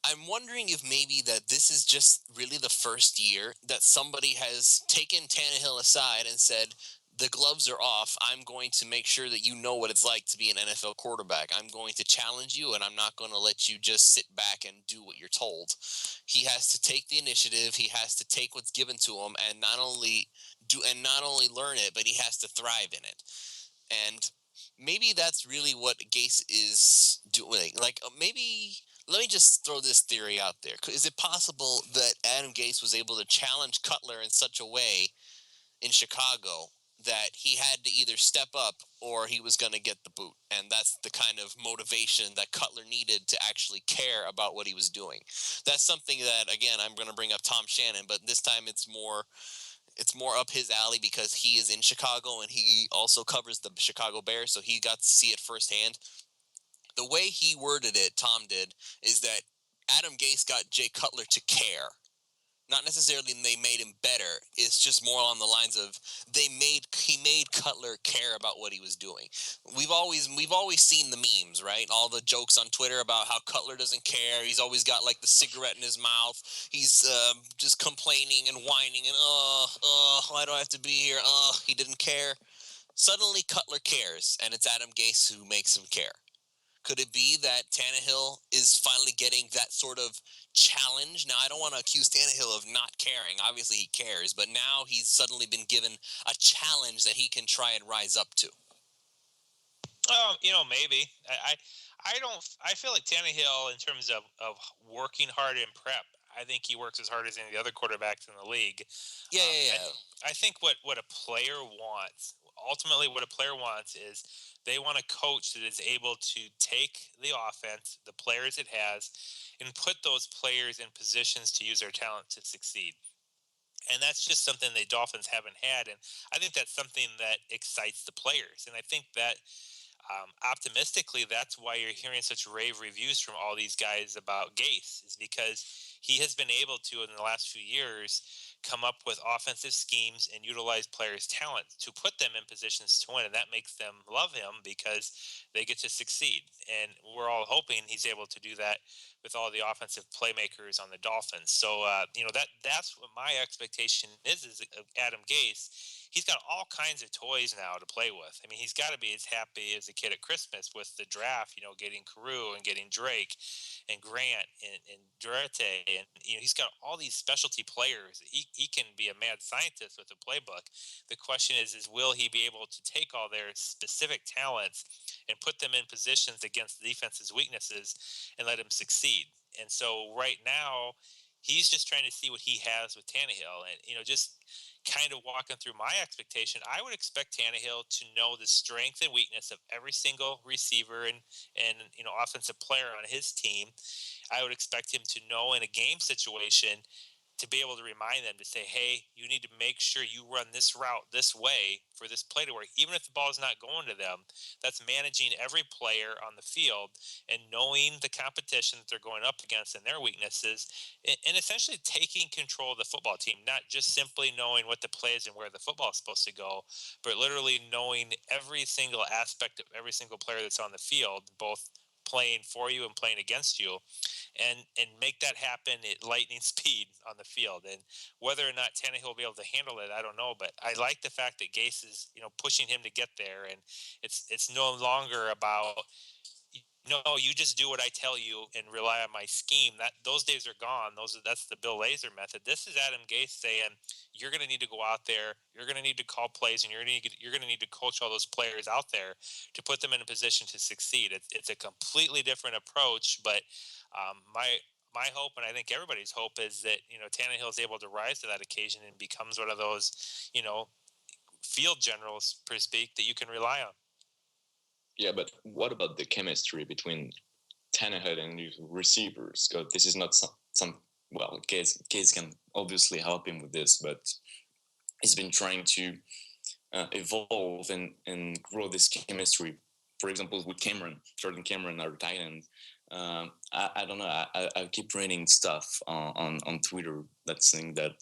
I'm wondering if maybe that this is just really the first year that somebody has taken Tannehill aside and said, the gloves are off. I'm going to make sure that you know what it's like to be an NFL quarterback. I'm going to challenge you, and I'm not going to let you just sit back and do what you're told. He has to take the initiative. He has to take what's given to him and not only learn it, but he has to thrive in it. And maybe that's really what Gase is doing. Like, maybe let me just throw this theory out there. Is it possible that Adam Gase was able to challenge Cutler in such a way in Chicago that he had to either step up or he was going to get the boot? And that's the kind of motivation that Cutler needed to actually care about what he was doing. That's something that, again, I'm going to bring up Tom Shannon, but this time it's more up his alley because he is in Chicago and he also covers the Chicago Bears, so he got to see it firsthand. The way he worded it, Tom did, is that Adam Gase got Jay Cutler to care. Not necessarily they made him better. It's just more on the lines of he made Cutler care about what he was doing. We've always seen the memes, right? All the jokes on Twitter about how Cutler doesn't care. He's always got like the cigarette in his mouth. He's just complaining and whining and why do I have to be here? He didn't care. Suddenly Cutler cares, and it's Adam Gase who makes him care. Could it be that Tannehill is finally getting that sort of challenge? Now, I don't want to accuse Tannehill of not caring. Obviously, he cares, but now he's suddenly been given a challenge that he can try and rise up to. Maybe. I don't. I feel like Tannehill, in terms of working hard in prep, I think he works as hard as any of the other quarterbacks in the league. Yeah. I think what a player wants, ultimately, what a player wants is they want a coach that is able to take the offense, the players it has, and put those players in positions to use their talent to succeed. And that's just something the Dolphins haven't had. And I think that's something that excites the players. And I think that Optimistically, that's why you're hearing such rave reviews from all these guys about Gase, is because he has been able to, in the last few years, come up with offensive schemes and utilize players' talent to put them in positions to win. And that makes them love him because they get to succeed. And we're all hoping he's able to do that with all the offensive playmakers on the Dolphins. So, that's what my expectation is Adam Gase. He's got all kinds of toys now to play with. I mean, he's got to be as happy as a kid at Christmas with the draft, getting Carew and getting Drake and Grant and Durante. And, he's got all these specialty players. He can be a mad scientist with a playbook. The question is will he be able to take all their specific talents and put them in positions against the defense's weaknesses and let him succeed? And so right now, he's just trying to see what he has with Tannehill. And, just kind of walking through my expectation, I would expect Tannehill to know the strength and weakness of every single receiver and offensive player on his team. I would expect him to know in a game situation to be able to remind them to say, hey, you need to make sure you run this route this way for this play to work, even if the ball is not going to them. That's managing every player on the field and knowing the competition that they're going up against and their weaknesses, and essentially taking control of the football team, not just simply knowing what the play is and where the football is supposed to go, but literally knowing every single aspect of every single player that's on the field, both playing for you and playing against you, and make that happen at lightning speed on the field. And whether or not Tannehill will be able to handle it, I don't know. But I like the fact that Gase is, pushing him to get there, and it's no longer about, no, you just do what I tell you and rely on my scheme. That those days are gone. That's the Bill Lazor method. This is Adam Gase saying you're going to need to go out there. You're going to need to call plays, and you're going to need to coach all those players out there to put them in a position to succeed. It's a completely different approach, but my hope, and I think everybody's hope, is that Tannehill is able to rise to that occasion and becomes one of those field generals, per speak, that you can rely on. Yeah, but what about the chemistry between Tannehill and his receivers? Because this is not some well, Gase can obviously help him with this, but he's been trying to evolve and grow this chemistry. For example, with Jordan Cameron, our tight end. I don't know. I keep reading stuff on Twitter that's saying that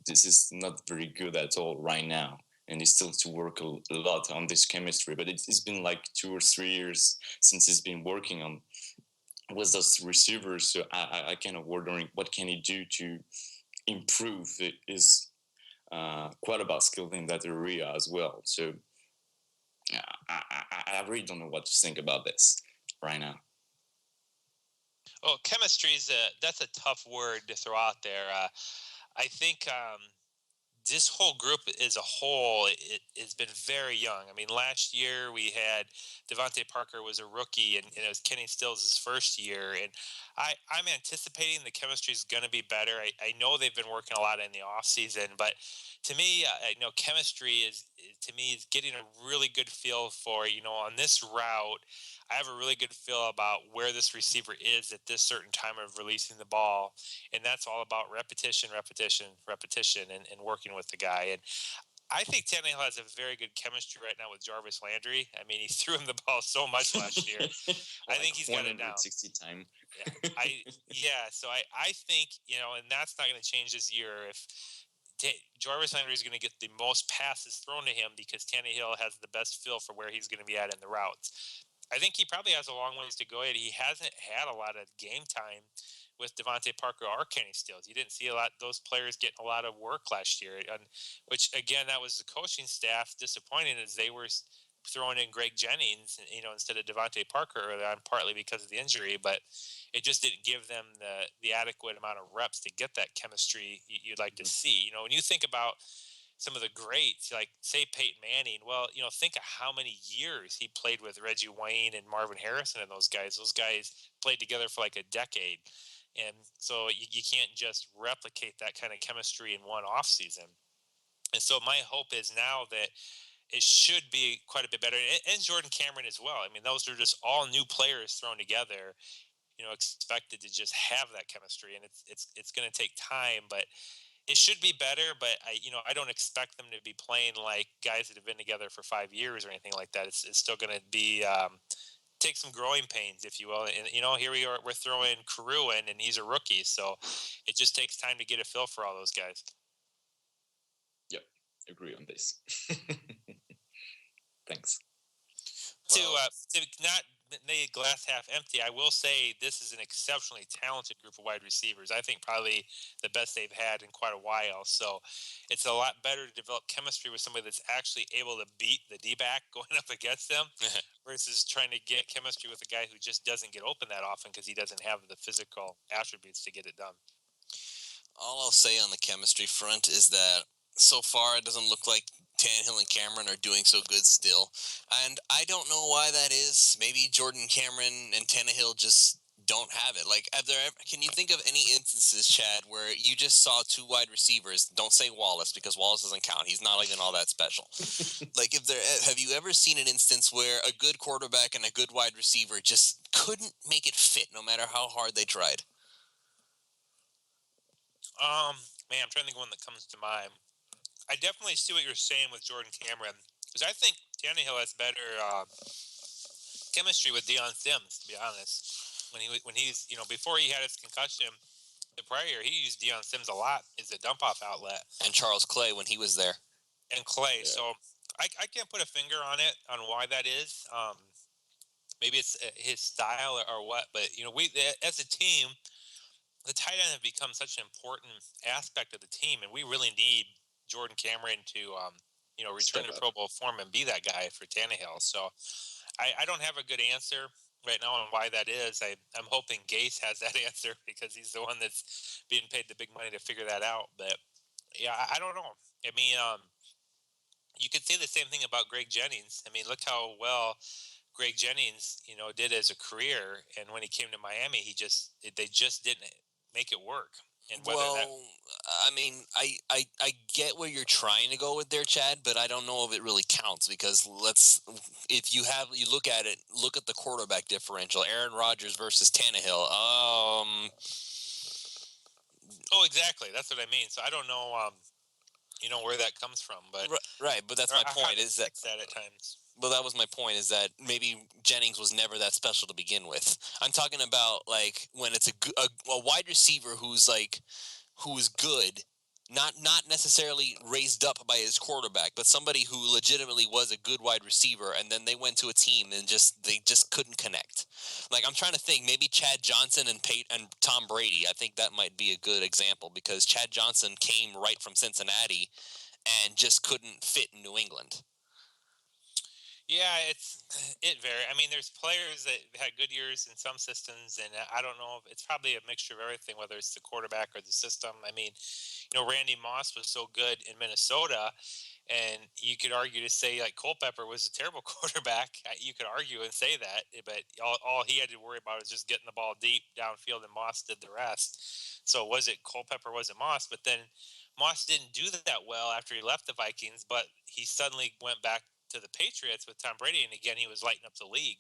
this is not very good at all right now, and he's still to work a lot on this chemistry. But it's been like 2 or 3 years since he's been working on with those receivers. So I kind of wondering what can he do to improve his quarterback skill in that area as well. So I really don't know what to think about this right now. Well, chemistry that's a tough word to throw out there. I think this whole group as a whole has been very young. I mean, last year we had DeVante Parker was a rookie, and it was Kenny Stills' first year. And I'm anticipating the chemistry is going to be better. I know they've been working a lot in the offseason, but to me, chemistry is getting a really good feel for, on this route, I have a really good feel about where this receiver is at this certain time of releasing the ball. And that's all about repetition, and working with the guy. And I think Tannehill has a very good chemistry right now with Jarvis Landry. I mean, he threw him the ball so much last year. I think he's got it down. 160 times. So I think, and that's not going to change this year if Jarvis Landry is going to get the most passes thrown to him because Tannehill has the best feel for where he's going to be at in the routes. I think he probably has a long ways to go. He hasn't had a lot of game time with DeVante Parker or Kenny Stills. You didn't see a lot those players getting a lot of work last year, and which again, that was the coaching staff disappointing as they were throwing in Greg Jennings, instead of DeVante Parker early on, partly because of the injury, but it just didn't give them the adequate amount of reps to get that chemistry you'd like to see. When you think about some of the greats, like say Peyton Manning, well, think of how many years he played with Reggie Wayne and Marvin Harrison and those guys. Those guys played together for like a decade. And so you can't just replicate that kind of chemistry in one off season. And so my hope is now that it should be quite a bit better. And Jordan Cameron as well. I mean, those are just all new players thrown together, expected to just have that chemistry. And it's going to take time, but It should be better, but I don't expect them to be playing like guys that have been together for 5 years or anything like that. It's still going to be take some growing pains, if you will. And here we are, we're throwing Carew in, and he's a rookie, so it just takes time to get a feel for all those guys. Yep, agree on this. Thanks. To not make glass half empty, I will say this is an exceptionally talented group of wide receivers. I think probably the best they've had in quite a while. So it's a lot better to develop chemistry with somebody that's actually able to beat the D-back going up against them versus trying to get chemistry with a guy who just doesn't get open that often because he doesn't have the physical attributes to get it done. All I'll say on the chemistry front is that so far it doesn't look like Tannehill and Cameron are doing so good still. And I don't know why that is. Maybe Jordan Cameron and Tannehill just don't have it. Like, can you think of any instances, Chad, where you just saw two wide receivers? Don't say Wallace because Wallace doesn't count. He's not even all that special. Like, have you ever seen an instance where a good quarterback and a good wide receiver just couldn't make it fit no matter how hard they tried? Man, I'm trying to think of one that comes to mind. I definitely see what you're saying with Jordan Cameron, because I think Tannehill has better chemistry with Deion Sims, to be honest. When he's before he had his concussion, the prior year he used Deion Sims a lot as a dump off outlet, and Charles Clay when he was there, and Clay. Yeah. So I can't put a finger on it on why that is. Maybe it's his style or what, but we as a team, the tight end have become such an important aspect of the team, and we really need Jordan Cameron to return to Pro Bowl form and be that guy for Tannehill. So I don't have a good answer right now on why that is. I'm hoping Gase has that answer because he's the one that's being paid the big money to figure that out. But yeah, I don't know. I mean, you could say the same thing about Greg Jennings. I mean, look how well Greg Jennings, did as a career, and when he came to Miami, they just didn't make it work. And I mean, I get where you're trying to go with there, Chad, but I don't know if it really counts because if you look at it, look at the quarterback differential, Aaron Rodgers versus Tannehill. Oh, exactly. That's what I mean. So I don't know, where that comes from, but right. But that's my point. Is that at times? Well, that was my point, is that maybe Jennings was never that special to begin with. I'm talking about, like, when it's a wide receiver who is good, not necessarily raised up by his quarterback, but somebody who legitimately was a good wide receiver, and then they went to a team and they just couldn't connect. Like, I'm trying to think, maybe Chad Johnson and Tom Brady. I think that might be a good example because Chad Johnson came right from Cincinnati and just couldn't fit in New England. Yeah, it varies. I mean, there's players that had good years in some systems, and I don't know if it's probably a mixture of everything, whether it's the quarterback or the system. I mean, Randy Moss was so good in Minnesota, and you could argue to say like Culpepper was a terrible quarterback. You could argue and say that, but all he had to worry about was just getting the ball deep downfield, and Moss did the rest. So was it Culpepper? Was it Moss? But then Moss didn't do that well after he left the Vikings, but he suddenly went back to the Patriots with Tom Brady, and again, he was lighting up the league.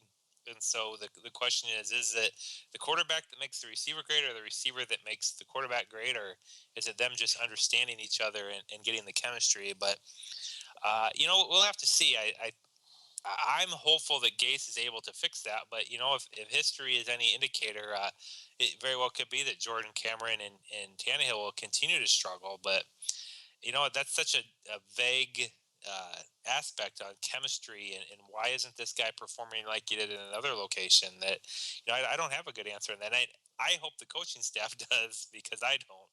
And so the question is it the quarterback that makes the receiver great, or the receiver that makes the quarterback great, or is it them just understanding each other and getting the chemistry? But, we'll have to see. I'm hopeful that Gase is able to fix that, but, if history is any indicator, it very well could be that Jordan Cameron and Tannehill will continue to struggle. But, that's such a vague aspect on chemistry and why isn't this guy performing like he did in another location that I don't have a good answer, and then I hope the coaching staff does because I don't.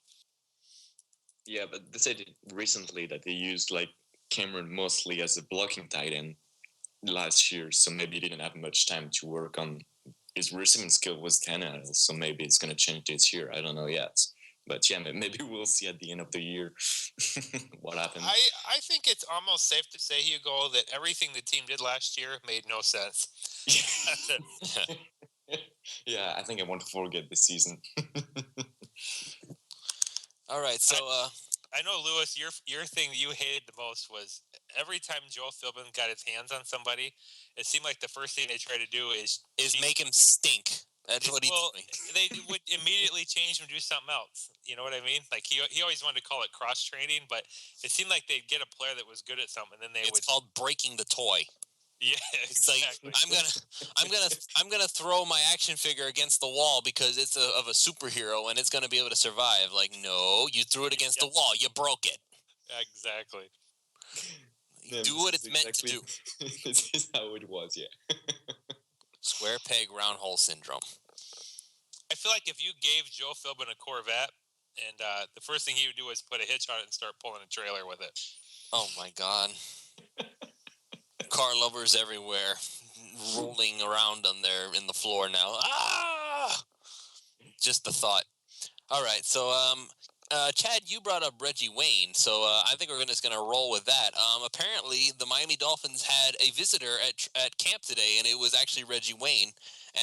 Yeah, but they said recently that they used like Cameron mostly as a blocking tight end last year, so maybe he didn't have much time to work on his receiving skill with Tannehill, so maybe it's going to change this year. I don't know yet. But yeah, maybe we'll see at the end of the year what happens. I think it's almost safe to say, Hugo, that everything the team did last year made no sense. Yeah, I think I want to forget this season. All right, so I know, Lewis, your thing that you hated the most was every time Joe Philbin got his hands on somebody, it seemed like the first thing they tried to do is make him stink. That's what he's doing. They would immediately change him to do something else. You know what I mean? Like he always wanted to call it cross training, but it seemed like they'd get a player that was good at something, and then they would. It's called breaking the toy. Yeah, it's exactly. like I'm gonna throw my action figure against the wall because it's of a superhero and it's gonna be able to survive. Like, no, you threw it against the wall, you broke it. Exactly. Do what it's meant to do. This is how it was, yeah. Square peg, round hole syndrome. I feel like if you gave Joe Philbin a Corvette, and the first thing he would do is put a hitch on it and start pulling a trailer with it. Oh my God. Car lovers everywhere, rolling around on there in the floor now. Ah! Just the thought. All right, so Chad, you brought up Reggie Wayne, so I think we're just going to roll with that. Apparently, the Miami Dolphins had a visitor at camp today, and it was actually Reggie Wayne,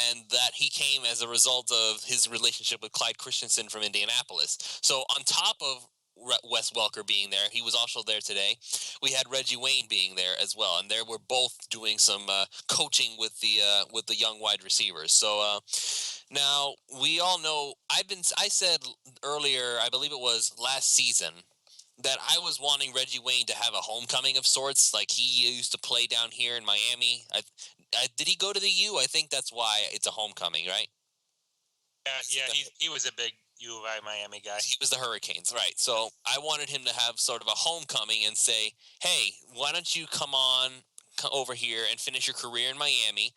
and that he came as a result of his relationship with Clyde Christensen from Indianapolis. So on top of Wes Welker being there, he was also there today. We had Reggie Wayne being there as well, and they were both doing some coaching with the young wide receivers. So now we all know I said earlier, I believe it was last season, that I was wanting Reggie Wayne to have a homecoming of sorts, like he used to play down here in Miami. Did he go to the U? I think that's why it's a homecoming, right? Yeah, he was a big U of I Miami guy. He was the Hurricanes, right? So I wanted him to have sort of a homecoming and say, "Hey, why don't you come over here and finish your career in Miami,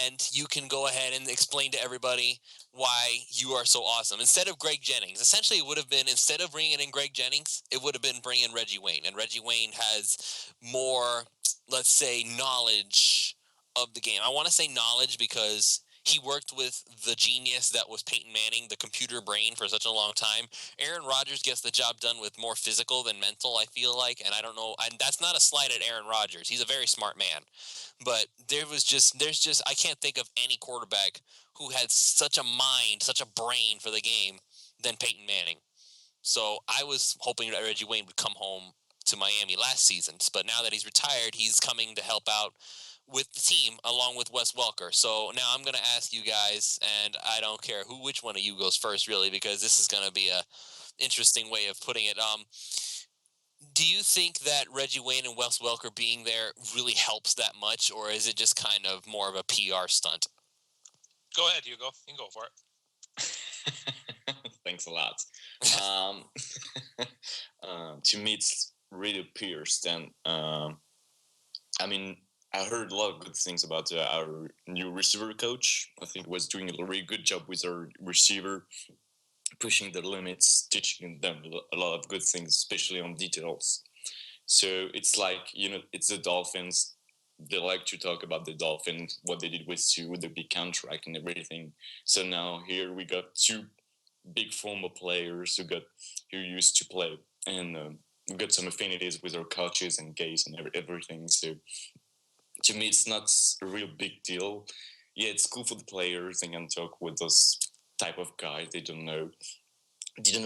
and you can go ahead and explain to everybody why you are so awesome." Instead of Greg Jennings, essentially it would have been, instead of bringing in Greg Jennings, it would have been bringing Reggie Wayne, and Reggie Wayne has more, let's say, knowledge of the game. I want to say knowledge because he worked with the genius that was Peyton Manning, the computer brain, for such a long time. Aaron Rodgers gets the job done with more physical than mental, I feel like. And I don't know, and that's not a slight at Aaron Rodgers. He's a very smart man. But there's just, I can't think of any quarterback who had such a mind, such a brain for the game than Peyton Manning. So I was hoping that Reggie Wayne would come home to Miami last season. But now that he's retired, he's coming to help out with the team along with Wes Welker. So now I'm going to ask you guys, and I don't care which one of you goes first, really, because this is going to be a interesting way of putting it. Do you think that Reggie Wayne and Wes Welker being there really helps that much, or is it just kind of more of a PR stunt? Go ahead, Hugo. You can go for it. Thanks a lot. To me, it's really a PR stunt. I mean, I heard a lot of good things about our new receiver coach. I think he was doing a really good job with our receiver, pushing the limits, teaching them a lot of good things, especially on details. So it's like, it's the Dolphins. They like to talk about the Dolphins, what they did with Sue, with the big contract and everything. So now here we got two big former players who used to play, and we got some affinities with our coaches and Gase and everything. So to me, it's not a real big deal. Yeah, it's cool for the players. They can talk with those type of guys they didn't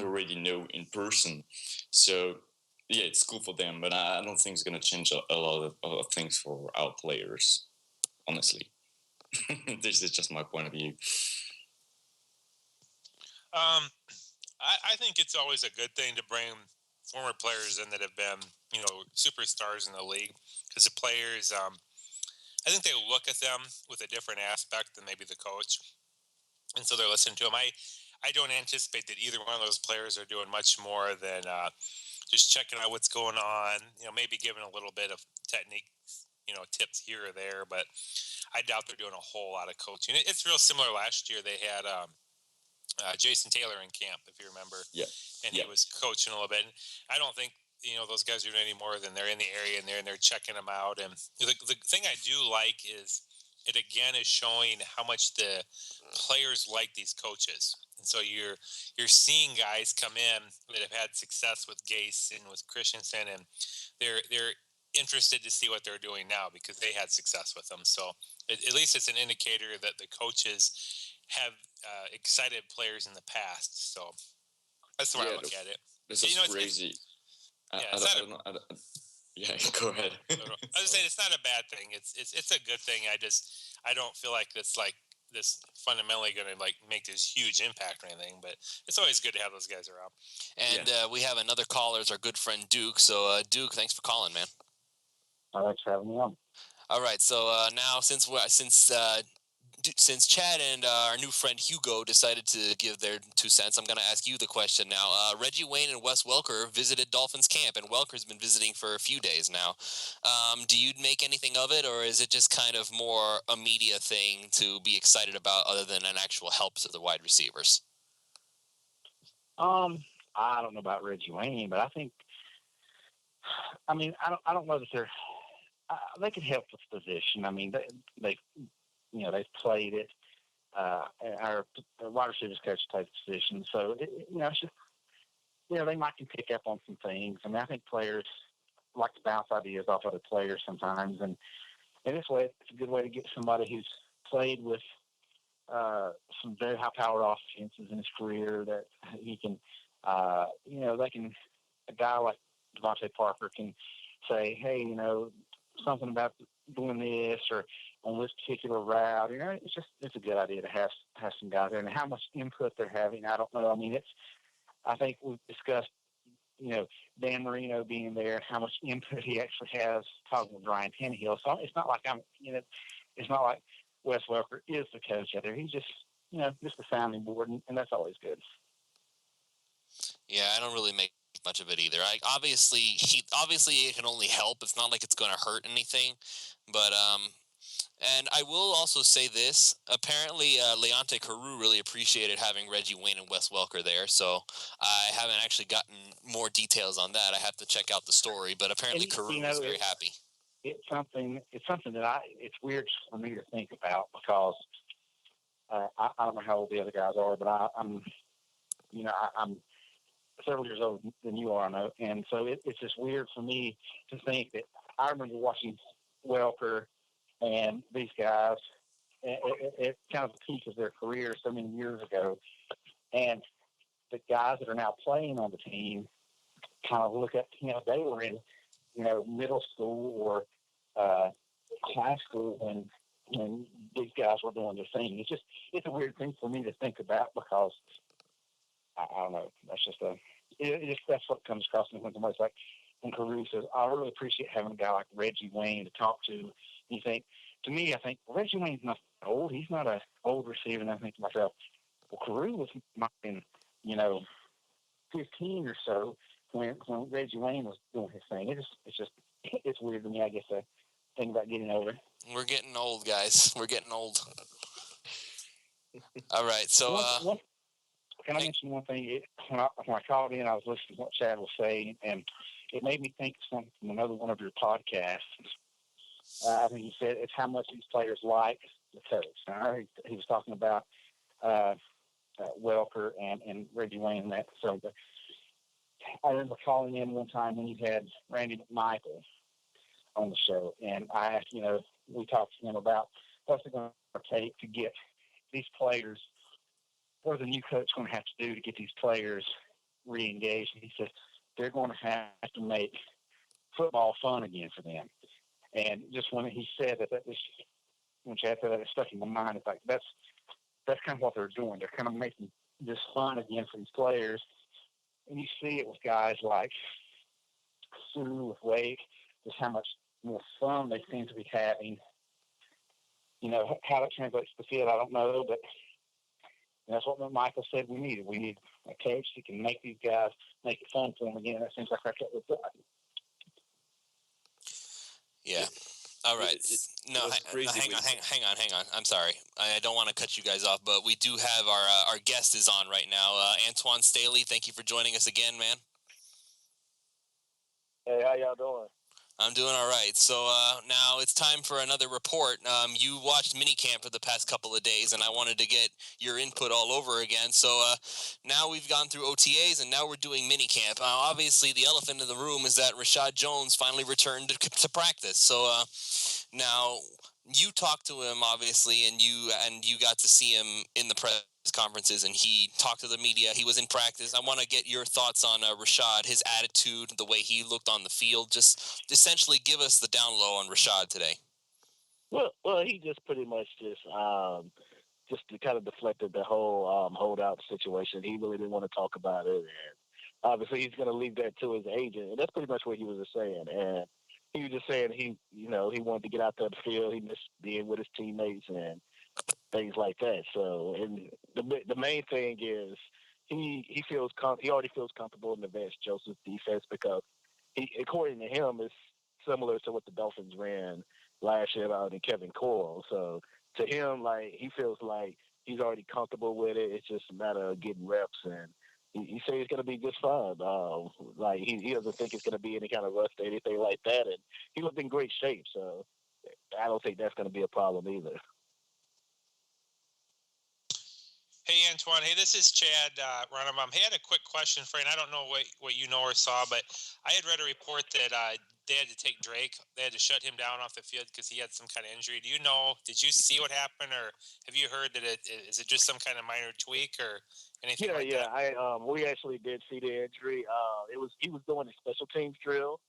already know in person. So yeah, it's cool for them, but I don't think it's going to change a lot of things for our players, honestly. This is just my point of view. I think it's always a good thing to bring former players in that have been, superstars in the league, because the players, I think they look at them with a different aspect than maybe the coach, and so they're listening to them. I don't anticipate that either one of those players are doing much more than just checking out what's going on, maybe giving a little bit of technique, tips here or there, but I doubt they're doing a whole lot of coaching. It's real similar. Last year they had Jason Taylor in camp, if you remember. Yeah. And he was coaching a little bit. And I don't think those guys are doing any more than they're in the area and they're checking them out. And the thing I do like is it again is showing how much the players like these coaches. And so you're seeing guys come in that have had success with Gase and with Christensen, and they're interested to see what they're doing now because they had success with them. So at least it's an indicator that the coaches have excited players in the past. So that's the way I look at it. This is crazy. Yeah, go ahead. I was saying it's not a bad thing. It's a good thing. I don't feel like it's like this fundamentally going to like make this huge impact or anything, but it's always good to have those guys around. And we have another caller, is our good friend Duke. So Duke, thanks for calling, man. Thanks for having me on. All right, so now since Chad and our new friend Hugo decided to give their 2 cents, I'm going to ask you the question now. Reggie Wayne and Wes Welker visited Dolphins camp, and Welker's been visiting for a few days now. Do you make anything of it, or is it just kind of more a media thing to be excited about other than an actual help to the wide receivers? I don't know about Reggie Wayne, but I don't know that they could help with the position. I mean, they've played it. Our wide receivers coach plays the position, so it's just, they might can pick up on some things. I mean, I think players like to bounce ideas off other players sometimes, and this way, it's a good way to get somebody who's played with some very high-powered offenses in his career that he can, a guy like DeVante Parker can say, hey, something about doing this or on this particular route. It's a good idea to have some guys there. And how much input they're having, I don't know. I mean, I think we've discussed, Dan Marino being there and how much input he actually has talking with Ryan Tannehill. So it's not like it's not like Wes Welker is the coach out there. He's just a sounding board, and that's always good. Yeah, I don't really make much of it either. Obviously it can only help. It's not like it's going to hurt anything, but and I will also say this. Apparently, Leonte Carew really appreciated having Reggie Wayne and Wes Welker there, so I haven't actually gotten more details on that. I have to check out the story, but apparently Carew was very happy. It's something that it's weird for me to think about because I don't know how old the other guys are, but I'm several years older than you are, I know, and so it's just weird for me to think that I remember watching Welker and these guys at kind of the peak of their career so many years ago, and the guys that are now playing on the team kind of look at, they were in, middle school or high school when these guys were doing their thing. It's a weird thing for me to think about because I don't know. That's that's what comes across me when somebody's like, when Carew says, I really appreciate having a guy like Reggie Wayne to talk to. And you think, to me, I think, well, Reggie Wayne's not old. He's not an old receiver. And I think to myself, well, Carew might have been, 15 or so when Reggie Wayne was doing his thing. It's weird to me, I guess, to think about getting over. We're getting old, guys. We're getting old. All right, so can I mention one thing? When I called in, I was listening to what Chad was saying, and it made me think of something from another one of your podcasts. I think he said it's how much these players like the coach. He was talking about Welker and Reggie Wayne and that. So I remember calling in one time when he had Randy McMichael on the show, and I asked, we talked to him about what's it going to take to get these players, what are the new coach going to have to do to get these players re-engaged? And he said they're going to have to make football fun again for them. And just when he said that when Chad said that, it stuck in my mind. It's like that's kind of what they're doing. They're kind of making this fun again for these players. And you see it with guys like Sue with Wake, just how much more fun they seem to be having. How that translates to the field, I don't know, but that's what Michael said we needed. We need a coach that can make these guys make it fun for them again. That seems like that's what we've got. Yeah. All right. Hang on. I'm sorry. I don't want to cut you guys off, but we do have our guest is on right now. Antoine Staley, thank you for joining us again, man. Hey, how y'all doing? I'm doing all right. So now it's time for another report. You watched minicamp for the past couple of days, and I wanted to get your input all over again. So now we've gone through OTAs, and now we're doing minicamp. Obviously, the elephant in the room is that Reshad Jones finally returned to practice. So now you talked to him, obviously, and you got to see him in the press conferences, and he talked to the media. He was in practice. I want to get your thoughts on Reshad, his attitude, the way he looked on the field. Just essentially give us the down low on Reshad today. Well, he just pretty much just just to kind of deflected the whole holdout situation. He really didn't want to talk about it, and obviously he's going to leave that to his agent, and that's pretty much what he was just saying. And he was just saying he wanted to get out there on the field. He missed being with his teammates and things like that. So, and the main thing is he already feels comfortable in the Vance Joseph defense because according to him, is similar to what the Dolphins ran last year out in Kevin Coyle. So to him, like he feels like he's already comfortable with it. It's just a matter of getting reps, and he says he's going to be just fine. Like he doesn't think it's going to be any kind of rust or anything like that, and he looked in great shape. So I don't think that's going to be a problem either. Hey, Antwan. Hey, this is Chad Runnebaum. Hey, I had a quick question for you, and I don't know what you know or saw, but I had read a report that they had to take Drake. They had to shut him down off the field because he had some kind of injury. Do you know? Did you see what happened, or have you heard that is it just some kind of minor tweak or anything like that? We actually did see the injury. He was doing a special teams drill,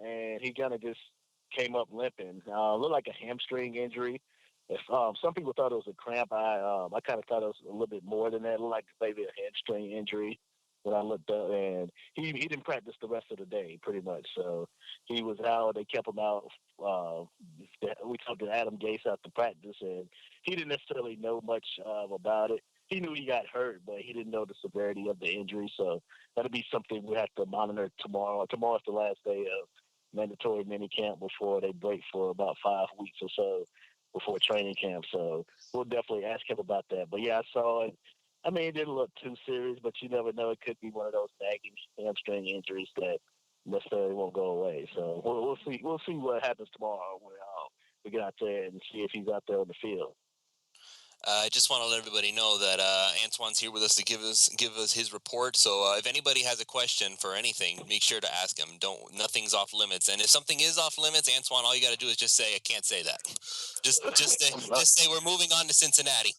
and he kind of just came up limping. Looked like a hamstring injury. If some people thought it was a cramp, I kind of thought it was a little bit more than that. It looked like maybe a hamstring injury when I looked up, and he didn't practice the rest of the day, pretty much. So he was out. They kept him out. We talked to Adam Gase after practice, and he didn't necessarily know much about it. He knew he got hurt, but he didn't know the severity of the injury. So that'll be something we have to monitor tomorrow. Tomorrow's the last day of mandatory minicamp before they break for about 5 weeks or so before training camp. So we'll definitely ask him about that. But yeah, I saw it. I mean, it didn't look too serious, but you never know. It could be one of those nagging hamstring injuries that necessarily won't go away. So we'll see. We'll see what happens tomorrow when we get out there and see if he's out there on the field. I just want to let everybody know that Antoine's here with us to give us his report. So if anybody has a question for anything, make sure to ask him. Nothing's off limits. And if something is off limits, Antoine, all you got to do is just say, "I can't say that." Just say we're moving on to Cincinnati.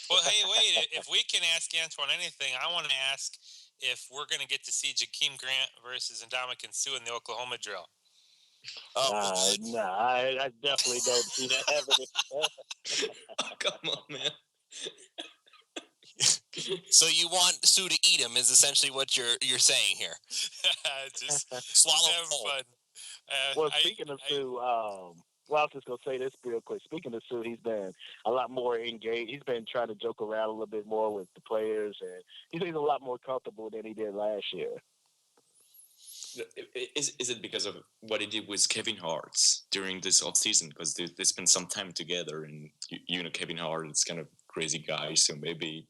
Well, hey, wait. If we can ask Antwan anything, I want to ask if we're going to get to see Jakeem Grant versus Ndamukong Suh in the Oklahoma drill. No, I definitely don't see that happening. Oh, come on, man. So you want Suh to eat him is essentially what you're saying here. Just swallow fun. Well, speaking of Suh, I was just gonna say this real quick. Speaking of Suh, he's been a lot more engaged. He's been trying to joke around a little bit more with the players, and he's a lot more comfortable than he did last year. Is it because of what he did with Kevin Hart during this offseason? Because they spent some time together, and you know Kevin Hart is kind of crazy guy, so maybe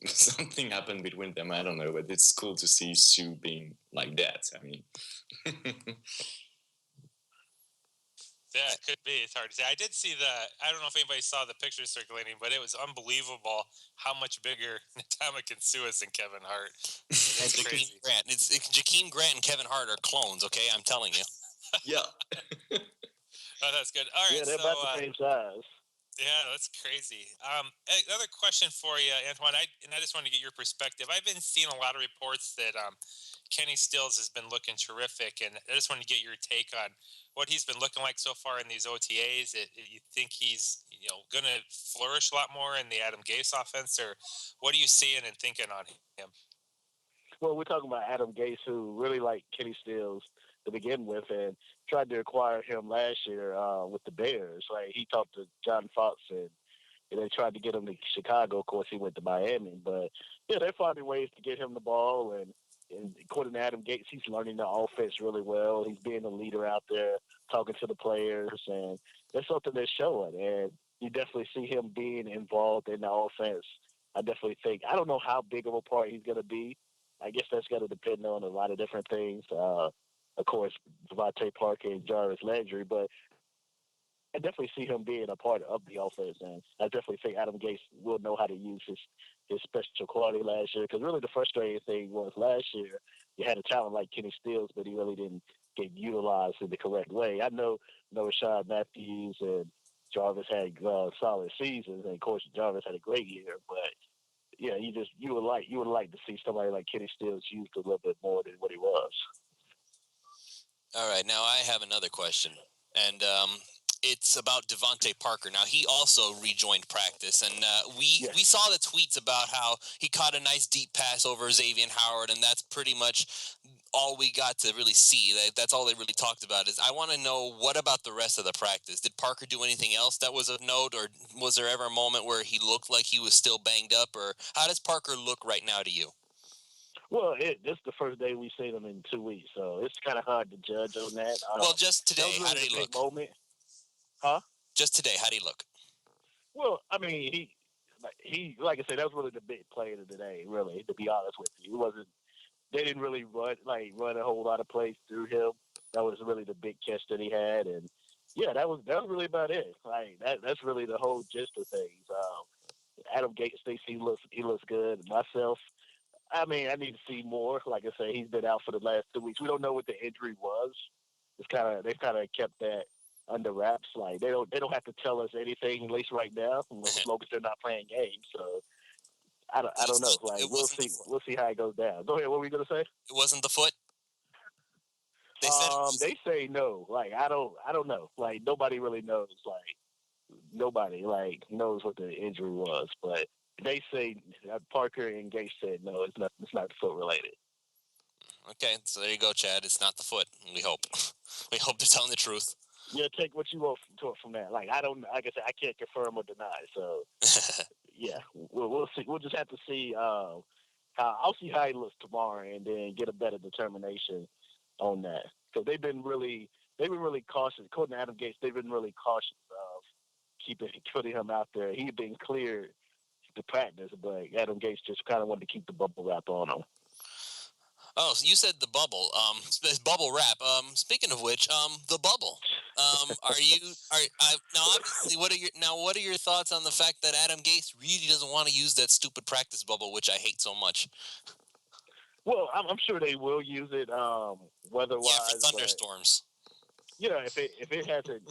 something happened between them. I don't know, but it's cool to see Suh being like that. I mean, yeah, it could be. It's hard to say. I did see I don't know if anybody saw the picture circulating, but it was unbelievable how much bigger Ndamukong Suh is than Kevin Hart. It's Jakeem Grant. It's Jakeem Grant and Kevin Hart are clones. Okay, I'm telling you. yeah. Oh, that's good. All right, yeah, they're about the same size. Yeah, that's crazy. Another question for you, Antoine. I just wanted to get your perspective. I've been seeing a lot of reports that Kenny Stills has been looking terrific, and I just wanted to get your take on what he's been looking like so far in these OTAs. You think he's going to flourish a lot more in the Adam Gase offense, or what are you seeing and thinking on him? Well, we're talking about Adam Gase, who really liked Kenny Stills to begin with, and tried to acquire him last year with the Bears. Like he talked to John Fox, and they tried to get him to Chicago. Of course, he went to Miami, but yeah, they're finding ways to get him the ball. And according to Adam Gase, he's learning the offense really well. He's being a leader out there, talking to the players, and that's something they're showing. And you definitely see him being involved in the offense. I definitely think I don't know how big of a part he's going to be. I guess that's going to depend on a lot of different things. Of course, DeVante Parker and Jarvis Landry, but I definitely see him being a part of the offense, and I definitely think Adam Gase will know how to use his special quality last year. Because really, the frustrating thing was last year you had a talent like Kenny Stills, but he really didn't get utilized in the correct way. I know Reshad Matthews and Jarvis had solid seasons, and of course Jarvis had a great year, but yeah, you would like to see somebody like Kenny Stills used a little bit more than what he was. All right, now I have another question, and it's about DeVante Parker. Now, he also rejoined practice, and we saw the tweets about how he caught a nice deep pass over Xavier Howard, and that's pretty much all we got to really see. That's all they really talked about. Is I want to know, what about the rest of the practice? Did Parker do anything else that was of note, or was there ever a moment where he looked like he was still banged up, or how does Parker look right now to you? Well, this is the first day we've seen him in 2 weeks, so it's kind of hard to judge on that. Well, just today, really how did he look? Moment. Huh? Just today, how did he look? Well, I mean, he like I said, that was really the big play of the day. Really, to be honest with you, it wasn't. They didn't really run a whole lot of plays through him. That was really the big catch that he had, and yeah, that was really about it. Like that's really the whole gist of things. Adam Gase thinks he looks good. Myself, I mean, I need to see more. Like I say, he's been out for the last 2 weeks. We don't know what the injury was. They've kind of kept that under wraps. Like they don't have to tell us anything, at least right now, as long as they're not playing games. So I don't know. Like we'll see how it goes down. Go ahead. What were you gonna say? It wasn't the foot. They said they say no. Like I don't know. Like nobody really knows. Like nobody knows what the injury was, but they say Parker and Gase said no. It's not foot related. Okay, so there you go, Chad. It's not the foot. We hope. We hope they're telling the truth. Yeah, take what you want from that. Like I don't. Like I said, I can't confirm or deny. So yeah, we'll see. We'll just have to see. I'll see how he looks tomorrow, and then get a better determination on that. Because they've been really cautious. According to Adam Gase, they've been really cautious of putting him out there. He'd been cleared to practice, but Adam Gase just kind of wanted to keep the bubble wrap on him. Oh, so you said the bubble. Bubble wrap. Speaking of which, the bubble. Now obviously what are your thoughts on the fact that Adam Gase really doesn't want to use that stupid practice bubble, which I hate so much? Well, I'm sure they will use it weather-wise. Yeah, for thunderstorms. If it hasn't.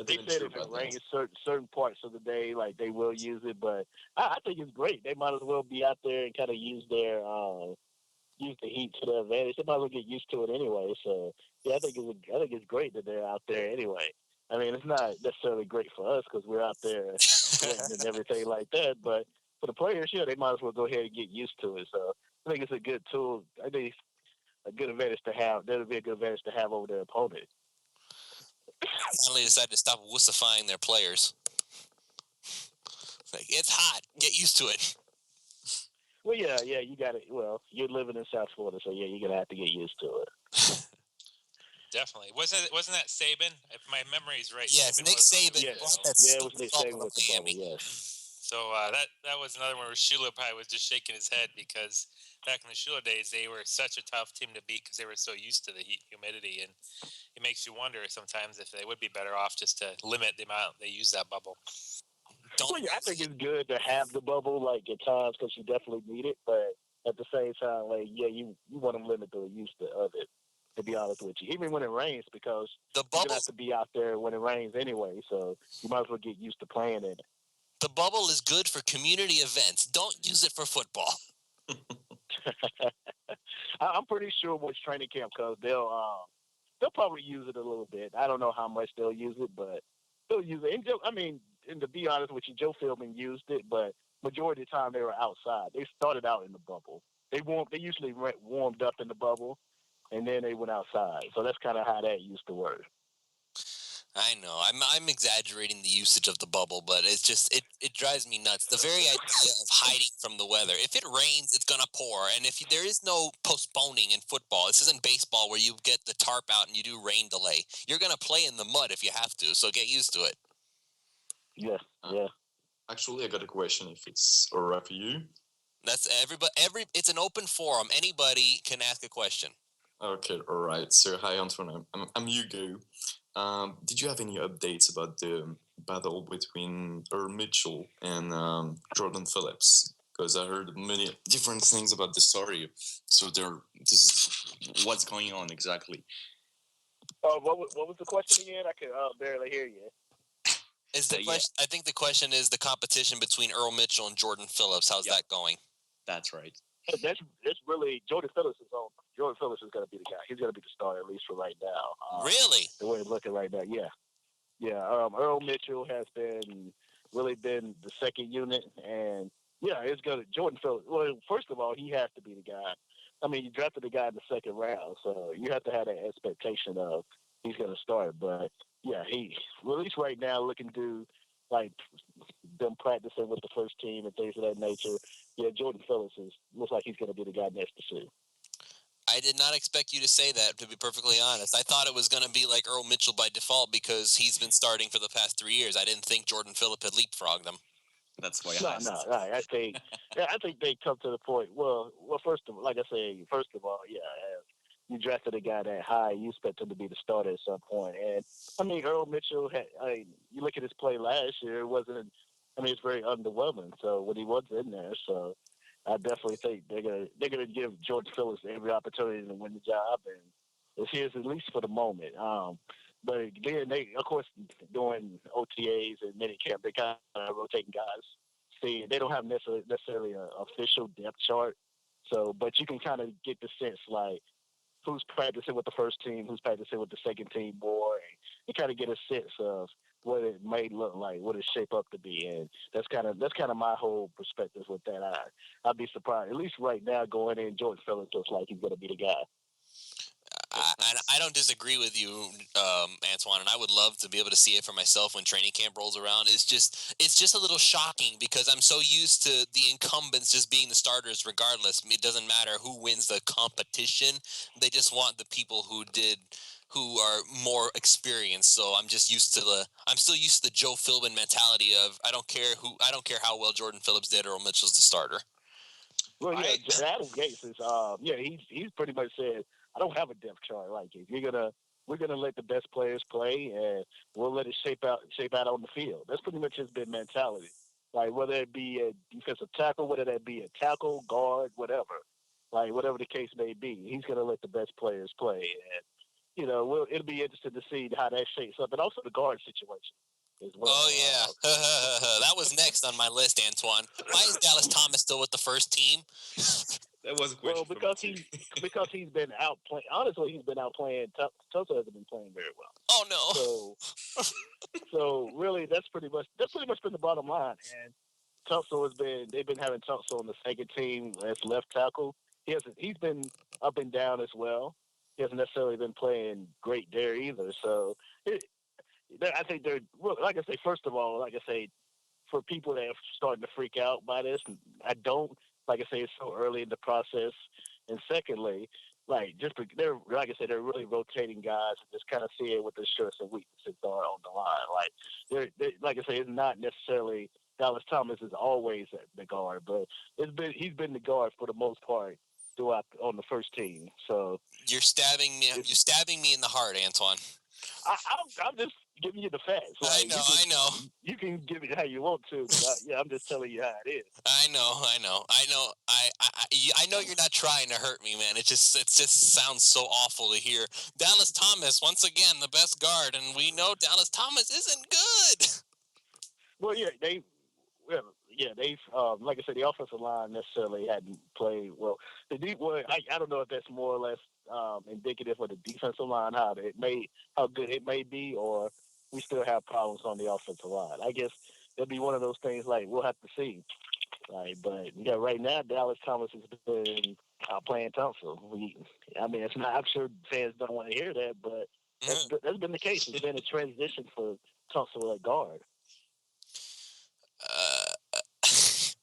They said if it rains certain parts of the day, like they will use it, but I think it's great. They might as well be out there and kind of use the heat to their advantage. They might as well get used to it anyway. So yeah, I think it's great that they're out there anyway. I mean, it's not necessarily great for us because we're out there and everything like that, but for the players, yeah, they might as well go ahead and get used to it. So I think it's a good tool. I think it's a good advantage to have. That'll be a good advantage to have over their opponent. Finally decided to stop wussifying their players. Like, it's hot. Get used to it. Well, yeah, you got it. Well, you're living in South Florida, so yeah, you're gonna have to get used to it. Definitely. Wasn't that Saban? If my memory is right. Yes, Nick Saban. Yeah, it was Nick Saban with the bubble. Yes. So that was another one where Shula probably was just shaking his head because back in the Shula days, they were such a tough team to beat because they were so used to the heat, humidity, and it makes you wonder sometimes if they would be better off just to limit the amount they use that bubble. I think it's good to have the bubble, like at times, because you definitely need it. But at the same time, like you want to limit the use of it. To be honest with you, even when it rains, because the bubble you have to be out there when it rains anyway, so you might as well get used to playing in it. The bubble is good for community events. Don't use it for football. I'm pretty sure with training camp, because they'll probably use it a little bit. I don't know how much they'll use it, but they'll use it. And to be honest with you, Joe Philbin used it, but majority of the time they were outside. They started out in the bubble. They usually warmed up in the bubble, and then they went outside. So that's kind of how that used to work. I know. I'm exaggerating the usage of the bubble, but it's just it drives me nuts. The very idea of hiding from the weather. If it rains, it's gonna pour, and there is no postponing in football. This isn't baseball where you get the tarp out and you do rain delay. You're gonna play in the mud if you have to. So get used to it. Yeah. Actually, I got a question. If it's all right for you. That's everybody. It's an open forum. Anybody can ask a question. Okay, all right. So, hi, Antoine. I'm Hugo. Did you have any updates about the battle between Earl Mitchell and Jordan Phillips? Because I heard many different things about the story. So this is what's going on exactly. What was the question again? I could barely hear you. I think the question is the competition between Earl Mitchell and Jordan Phillips. How's that going? That's right. That's really Jordan Phillips is on. Jordan Phillips is going to be the guy. He's going to be the star, at least for right now. Really? The way it's looking right now, yeah. Yeah, Earl Mitchell has really been the second unit, and yeah, it's gonna Jordan Phillips. Well, first of all, he has to be the guy. I mean, you drafted the guy in the second round, so you have to have that expectation of he's gonna start. But yeah, he well, at least right now looking to like them practicing with the first team and things of that nature. Yeah, Jordan Phillips looks like he's gonna be the guy next to see. I did not expect you to say that, to be perfectly honest. I thought it was going to be like Earl Mitchell by default because he's been starting for the past 3 years. I didn't think Jordan Phillip had leapfrogged him. That's why No, I no, asked. I think, yeah, I think they come to the point. Well, first of all, like I say, first of all, yeah, you drafted a guy that high, you expect him to be the starter at some point. And I mean, Earl Mitchell had, you look at his play last year, it wasn't. I mean, it's very underwhelming. So when he was in there, so I definitely think they're gonna give George Phillips every opportunity to win the job, and it's his at least for the moment. But then they, of course, doing OTAs and minicamp, they kind of rotating guys. See, they don't have necessarily an official depth chart. So, but you can kind of get the sense like who's practicing with the first team, who's practicing with the second team more, and you kind of get a sense of what it may look like, what it shape up to be, and that's kind of my whole perspective with that. I'd be surprised, at least right now, going in. George Phillips looks like he's going to be the guy. I don't disagree with you, Antoine, and I would love to be able to see it for myself when training camp rolls around. It's just a little shocking because I'm so used to the incumbents just being the starters regardless. It doesn't matter who wins the competition. They just want the people who are more experienced. So I'm still used to the Joe Philbin mentality of I don't care how well Jordan Phillips did, Earl Mitchell's the starter. Well, yeah, I Adam Gase is, yeah, he's pretty much said, I don't have a depth chart. Like, if we're gonna let the best players play, and we'll let it shape out on the field. That's pretty much his been mentality. Like, whether it be a defensive tackle, whether that be a tackle, guard, whatever, like whatever the case may be, he's gonna let the best players play. And it'll be interesting to see how that shapes up, and also the guard situation as Oh well. yeah, that was next on my list, Antoine. Why is Dallas Thomas still with the first team? That was a Well, question for me too. because he's been out playing. Honestly, he's been out playing. Tulsa hasn't been playing very well. Oh no. So really, that's pretty much been the bottom line. And Tulsa they've been having Tulsa on the second team as left tackle. He's been up and down as well. He hasn't necessarily been playing great there either. So it, I think well, like I say, first of all, like I say, for people that are starting to freak out by this, I don't. Like I say, it's so early in the process. And secondly, they're like I said, they're really rotating guys and just kind of seeing what their strengths and weaknesses are on the line. Like they like I say, it's not necessarily Dallas Thomas is always at the guard, but he's been the guard for the most part throughout on the first team. So You're stabbing me. You're stabbing me in the heart, Antoine. I'm just giving you the facts. I Like know. I know. you can give it how you want to, but I'm just telling you how it is. I know. I know. I know. I know you're not trying to hurt me, man. It just sounds so awful to hear. Dallas Thomas once again the best guard, and we know Dallas Thomas isn't good. Well, they've like I said, the offensive line necessarily hadn't played well. The deep well, I don't know if that's more or less indicative of the defensive line, how good it may be, or we still have problems on the offensive line. I guess it'll be one of those things. Like we'll have to see. Like, but yeah, right now Dallas Thomas has been playing Thompson. I mean, it's not. I'm sure fans don't want to hear that, but that's been the case. It's been a transition for Thompson at guard. uh,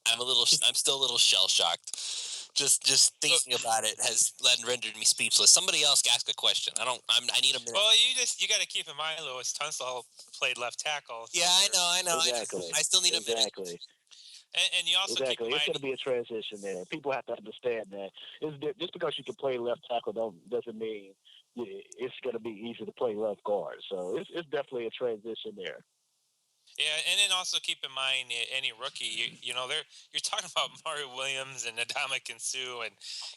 I'm still a little shell shocked. Just thinking about it has rendered me speechless. Somebody else ask a question. I need a minute. Well, you got to keep in mind, Lewis Tunstall played left tackle. Yeah, I know. Exactly. I still need a minute. Exactly. And you also keep in Exactly. mind It's going to be a transition there. People have to understand that. Just because you can play left tackle doesn't mean it's going to be easy to play left guard. So it's definitely a transition there. Yeah, and then also keep in mind any rookie, you're talking about Mario Williams and Ndamukong Suh, and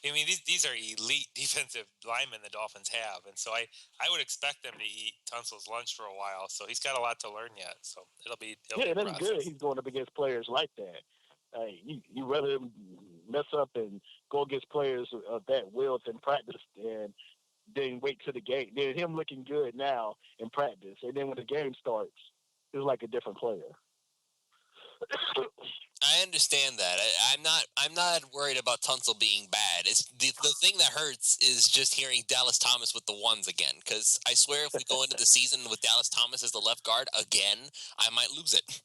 I mean these are elite defensive linemen the Dolphins have, and so I would expect them to eat Tunsil's lunch for a while. So he's got a lot to learn yet. So it'll be a that's process. good. He's going up against players like that. You rather mess up and go against players of that wilt and practice, and then wait till the game. Then him looking good now in practice, and then when the game starts, it's like a different player. I understand that. I'm not worried about Tunsil being bad. It's the thing that hurts is just hearing Dallas Thomas with the ones again. Because I swear, if we go into the season with Dallas Thomas as the left guard again, I might lose it.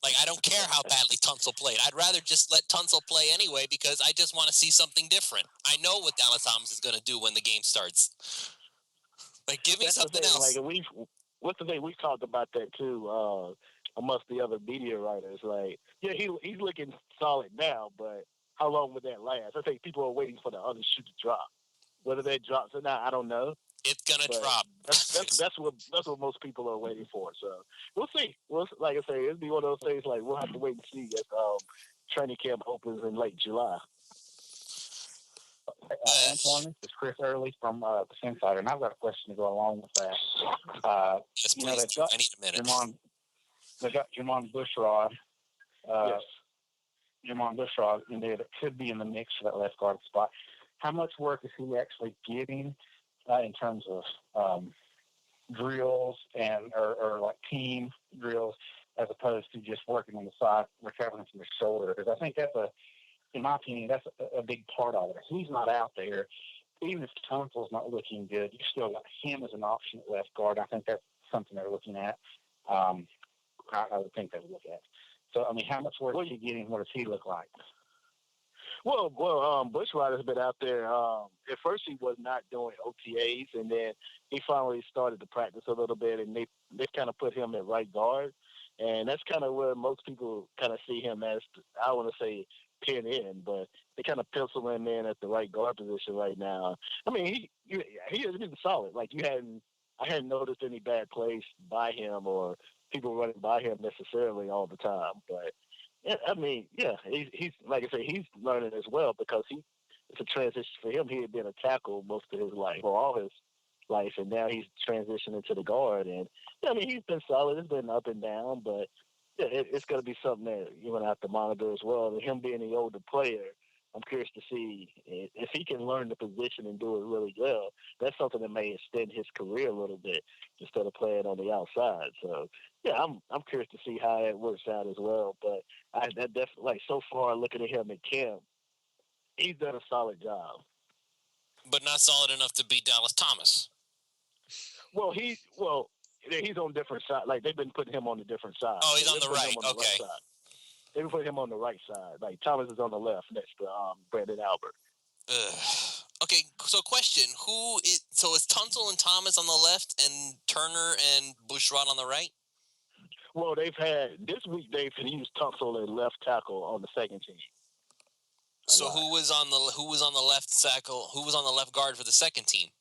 Like, I don't care how badly Tunsil played. I'd rather just let Tunsil play anyway because I just want to see something different. I know what Dallas Thomas is going to do when the game starts. Like, give me That's something the thing. else. Like what's the thing? We talked about that too. Amongst the other media writers, like, yeah, he's looking solid now, but how long would that last? I think people are waiting for the other shoe to drop. Whether that drops or not, I don't know. It's gonna But drop. that's what most people are waiting for. So we'll see. Like I say, it'll be one of those things. Like we'll have to wait and see as training camp opens in late July. Antwan, this is Chris Early from the Insider, and I've got a question to go along with that. Yes, You know, please. they've got I need a minute. they got Jermon Bushrod. Yes. Jermon Bushrod in there that could be in the mix for that left guard spot. How much work is he actually getting in terms of drills and or like team drills as opposed to just working on the side, recovering from his shoulder? Because I think that's in my opinion, that's a big part of it. If he's not out there, even if Tunsil's not looking good, you still got him as an option at left guard. I think that's something they're looking at. I would think they would look at. So, I mean, how much work is he getting? What does he look like? Well, Bushrod has been out there. At first, he was not doing OTAs, and then he finally started to practice a little bit, and they kind of put him at right guard, and that's kind of where most people kind of see him as. I want to say pin in, but they kind of pencil him in at the right guard position right now. I mean, he has been solid. Like I hadn't noticed any bad plays by him or people running by him necessarily all the time, but. Yeah, I mean, yeah, he's like I say, he's learning as well because it's a transition for him. He had been a tackle most of his life, or all his life, and now he's transitioning to the guard. And yeah, I mean, he's been solid. It's been up and down, but yeah, it's going to be something that you're going to have to monitor as well. And him being the older player, I'm curious to see if he can learn the position and do it really well. That's something that may extend his career a little bit instead of playing on the outside. So yeah, I'm curious to see how it works out as well. But that definitely, like, so far looking at him at camp, he's done a solid job. But not solid enough to beat Dallas Thomas. Well, he's on different side. Like they've been putting him on a different side. Oh, he's on the right. Okay. They put him on the right side. Like Thomas is on the left next to Brandon Albert. Okay, so question: So is Tunsil and Thomas on the left, and Turner and Bushrod on the right? Well, this week they've used Tunsil at left tackle on the second team. So who was on the left tackle? Who was on the left guard for the second team?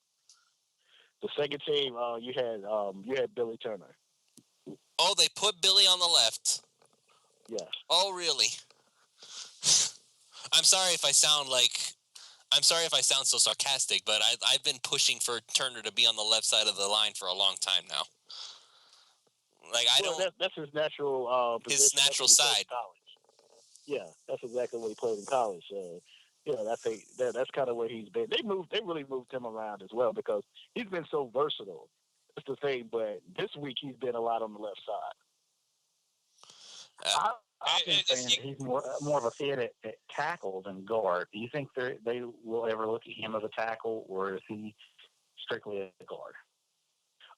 The second team, you had Billy Turner. Oh, they put Billy on the left. Yeah. Oh, really? I'm sorry if I sound so sarcastic, but I've been pushing for Turner to be on the left side of the line for a long time now. Like that's his natural position. His natural side. Yeah, that's exactly what he played in college. So, that's kind of where he's been. They really moved him around as well because he's been so versatile. That's the thing. But this week he's been a lot on the left side. I've been saying that he's more of a fit at tackle than guard. Do you think they will ever look at him as a tackle, or is he strictly a guard?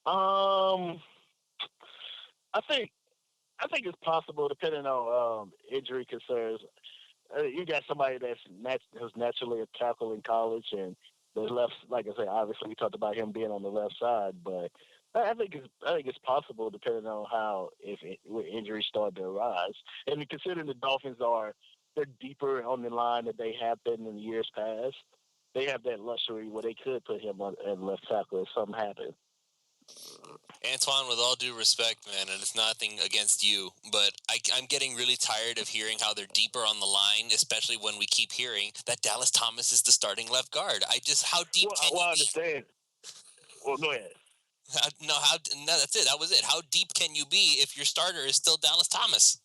I think it's possible, depending on injury concerns. You got somebody who's naturally a tackle in college, and the left. Like I say, obviously we talked about him being on the left side, but I think it's possible, depending on how if injuries start to arise. And considering the Dolphins they're deeper on the line than they have been in years past, they have that luxury where they could put him on at left tackle if something happened. Antwan, with all due respect, man, and it's nothing against you, but I'm getting really tired of hearing how they're deeper on the line, especially when we keep hearing that Dallas Thomas is the starting left guard. How deep can you be? I understand. Well, go ahead. No, that's it. That was it. How deep can you be if your starter is still Dallas Thomas?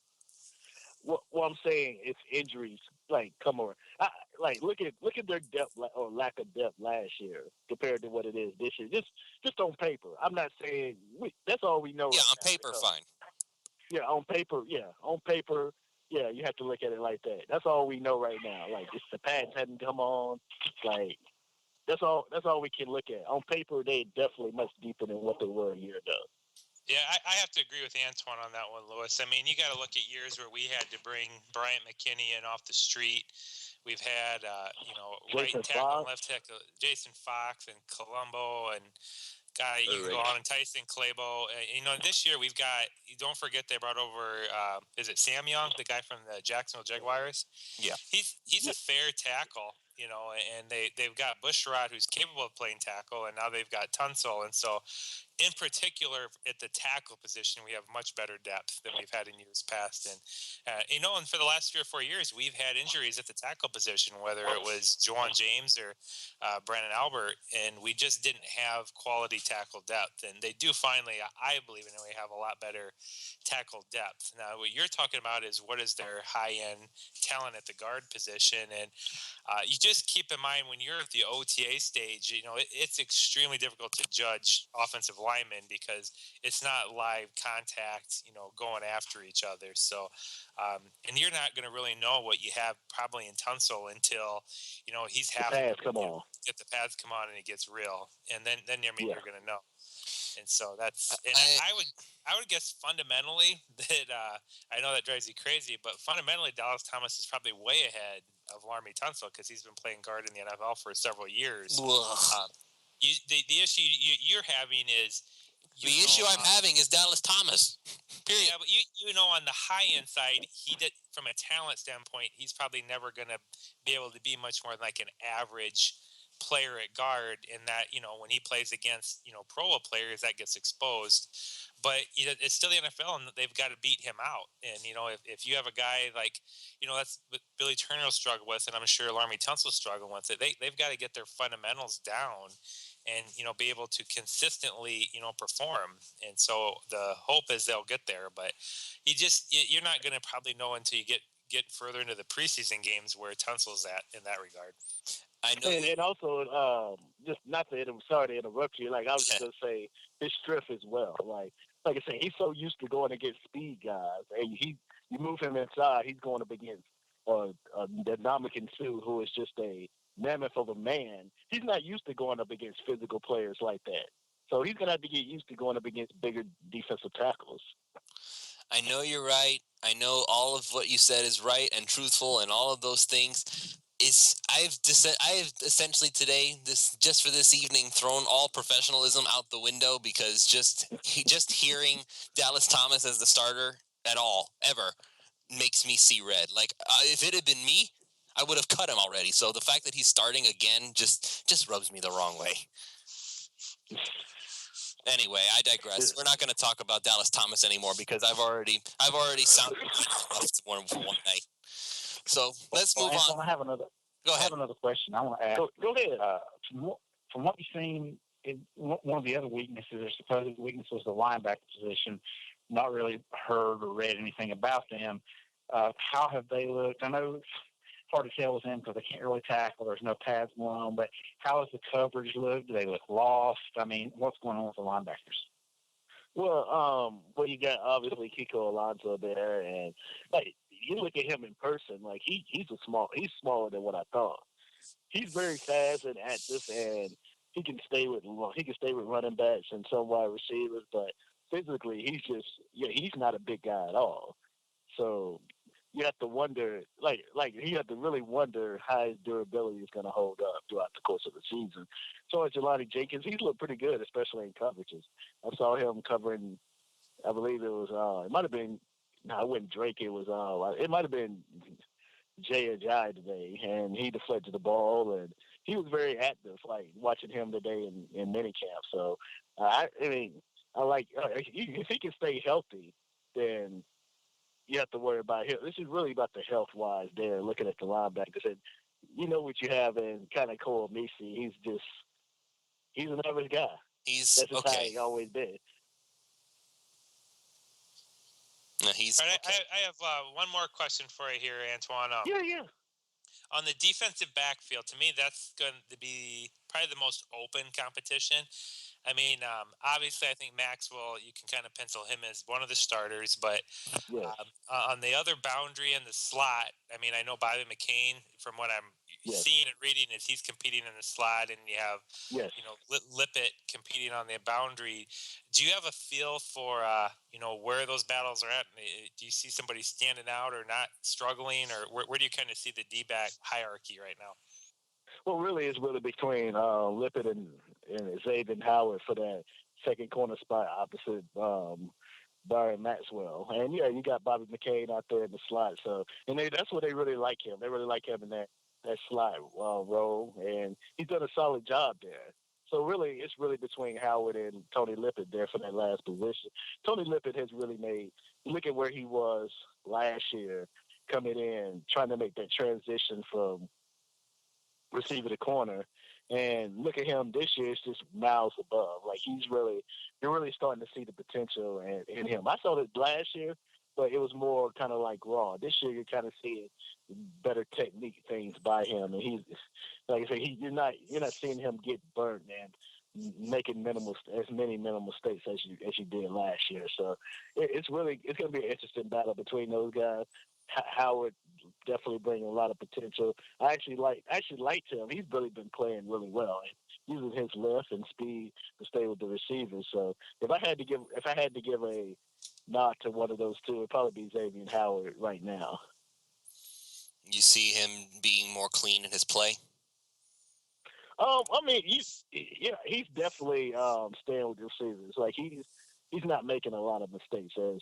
Well, I'm saying if injuries come over, look at their depth or lack of depth last year compared to what it is this year. Just on paper. I'm not saying that's all we know. Yeah, right on now, paper, fine. Yeah, on paper. Yeah, on paper. Yeah, you have to look at it like that. That's all we know right now. Like, if the pads hadn't come on, like that's all we can look at. On paper, they definitely much deeper than what they were a year ago. Yeah, I have to agree with Antwan on that one, Lewis. I mean, you got to look at years where we had to bring Bryant McKinney in off the street. We've had, right tackle and left tackle, Jason Fox and Colombo and guy you can go on and Tyson Claybo. This year we've got. Don't forget they brought over. Is it Sam Young, the guy from the Jacksonville Jaguars? Yeah, he's a fair tackle. And they've got Bushrod, who's capable of playing tackle, and now they've got Tunsil, and so. In particular, at the tackle position, we have much better depth than we've had in years past. And, and for the last 3 or 4 years, we've had injuries at the tackle position, whether it was Juwan James or Brandon Albert, and we just didn't have quality tackle depth. And they do finally, I believe, we have a lot better tackle depth. Now, what you're talking about is what is their high-end talent at the guard position. And you just keep in mind when you're at the OTA stage, it's extremely difficult to judge offensive linemen because it's not live contact, going after each other. So, and you're not going to really know what you have probably in Tunsil until, he's having to get the pads come on and it gets real. And then you're going to know. And so that's, and I would guess fundamentally that I know that drives you crazy, but fundamentally Dallas Thomas is probably way ahead of Laremy Tunsil because he's been playing guard in the NFL for several years. The issue you're having is the issue I'm having is Dallas Thomas. Period. Yeah, but on the high end side, he did from a talent standpoint, he's probably never going to be able to be much more like an average player at guard in that, when he plays against, Pro Bowl players, that gets exposed. But it's still the NFL, and they've got to beat him out. And, if you have a guy like, that's what Billy Turner will struggle with, and I'm sure Laremy Tunsil will struggle with it. They've got to get their fundamentals down and, be able to consistently, perform. And so the hope is they'll get there. But you're not going to probably know until you get further into the preseason games where Tunsil's at in that regard. I know. And also, just not to sorry to interrupt you. Like I was just gonna say, his strength as well. Like I said, he's so used to going against speed guys, and you move him inside, he's going up against the Dominican Sue, who is just a mammoth of a man. He's not used to going up against physical players like that. So he's gonna have to get used to going up against bigger defensive tackles. I know you're right. I know all of what you said is right and truthful, and all of those things. I've essentially today, just for this evening, thrown all professionalism out the window because just hearing Dallas Thomas as the starter at all ever makes me see red. Like if it had been me, I would have cut him already. So the fact that he's starting again just rubs me the wrong way. Anyway, I digress. We're not going to talk about Dallas Thomas anymore because I've already sounded enough for one night. So let's move on. I have another. Go ahead. I have another question I want to ask. Go ahead. From what you've seen, one of the other weaknesses or supposed weakness was the linebacker position. Not really heard or read anything about them. How have they looked? I know it's hard to tell with them because they can't really tackle. There's no pads going on. But how has the coverage looked? Do they look lost? I mean, what's going on with the linebackers? Well, you got obviously Kiko Alonso there, and like you look at him in person, like he's smaller than what I thought. He's very fast and active, and he can stay with running backs and some wide receivers, but physically he's not a big guy at all. So you have to wonder, you have to really wonder how his durability is going to hold up throughout the course of the season. So as Jelani Jenkins, he's looked pretty good, especially in coverages. I saw him covering, I believe it was, it might have been, no, it wasn't Drake. It it might have been Jay Ajayi today, and he deflected the ball, and he was very active, like watching him today in minicamp. So, I mean, if he can stay healthy, then you have to worry about him. This is really about the health-wise there, looking at the linebackers. And you know what you have in kind of Cole Misi. He's an average guy. That's just how he's always been. No, he's right, okay. I have one more question for you here, Antwan. Yeah. On the defensive backfield, to me, that's going to be probably the most open competition. I mean, obviously, I think Maxwell, you can kind of pencil him as one of the starters, but Yes. on the other boundary in the slot, I mean, I know Bobby McCain, from what I'm Yes. seeing and reading, is he's competing in the slot, and you have, Yes. Lippett competing on the boundary. Do you have a feel for, where those battles are at? Do you see somebody standing out or not struggling, or where do you kind of see the D-back hierarchy right now? Well, really, it's really between Lippett and Xavier Howard for that second corner spot opposite Byron Maxwell. And yeah, you got Bobby McCain out there in the slot. So, and that's where they really like him. They really like him in that slot role, and he's done a solid job there. So really, it's really between Howard and Tony Lippett there for that last position. Tony Lippett has really made. Look at where he was last year, coming in, trying to make that transition from receiver to corner. And look at him this year; it's just miles above. Like you're really starting to see the potential in him. I saw it last year, but it was more kind of like raw. This year, you're kind of seeing better technique things by him, and he's like I say, you're not seeing him get burnt and making as many minimal mistakes as you did last year. So it's going to be an interesting battle between those guys. Howard definitely bringing a lot of potential. I actually liked him. He's really been playing really well and using his lift and speed to stay with the receivers. So if I had to give a nod to one of those two, it'd probably be Xavier Howard right now. You see him being more clean in his play? I mean, he's definitely staying with the receivers. Like he's not making a lot of mistakes. As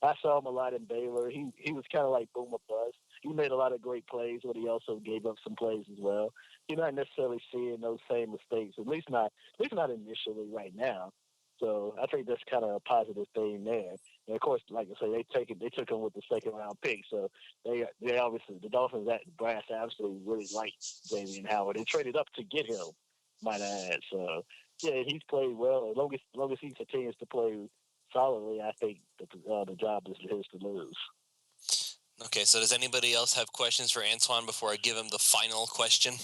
I saw him a lot in Baylor. He was kind of like boom or bust. He made a lot of great plays, but he also gave up some plays as well. You're not necessarily seeing those same mistakes, at least not initially right now. So I think that's kind of a positive thing there. And of course, like I say, they took him with the second round pick. So they obviously the Dolphins that brass absolutely really liked Xavier Howard. They traded up to get him, might I add. So yeah, he's played well. As long as he continues to play solidly, I think the job is his to lose. Okay, so does anybody else have questions for Antwan before I give him the final question?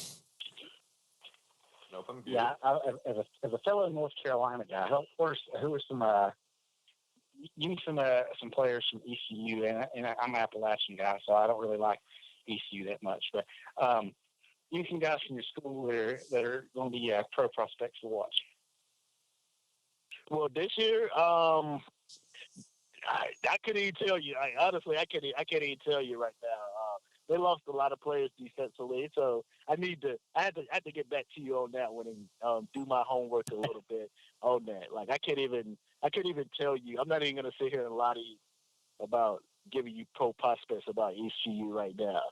Nope, I'm good. Yeah, as a fellow North Carolina guy, who are some give me some players from ECU, and I'm an Appalachian guy, so I don't really like ECU that much, but give me some guys from your school that are going to be pro prospects to watch. Well, this year, I couldn't even tell you. Honestly, I can't even tell you right now. They lost a lot of players defensively, so I had to get back to you on that one and do my homework a little bit on that. Like I couldn't even tell you. I'm not even gonna sit here and lie to you about giving you pro prospects about ECU right now.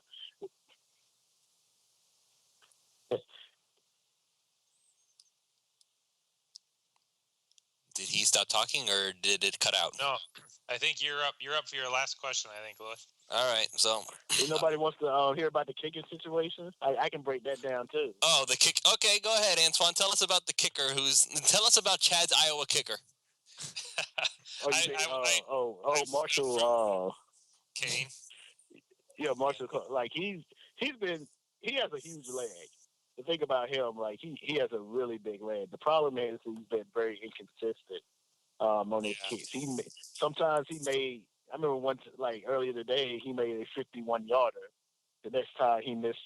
Did he stop talking or did it cut out? No, I think you're up. You're up for your last question, I think, Lewis. All right, so If nobody wants to hear about the kicking situation, I can break that down too. oh, the kick. Okay, go ahead, Antwan. Tell us about the kicker. Tell us about Chad's Iowa kicker. Marshall Kane. Yeah, Marshall. Like he has a huge leg. The thing about him, like he has a really big leg. The problem is he's been very inconsistent on his kicks. Sometimes he made. I remember once, like earlier today, he made a 51-yarder. The next time he missed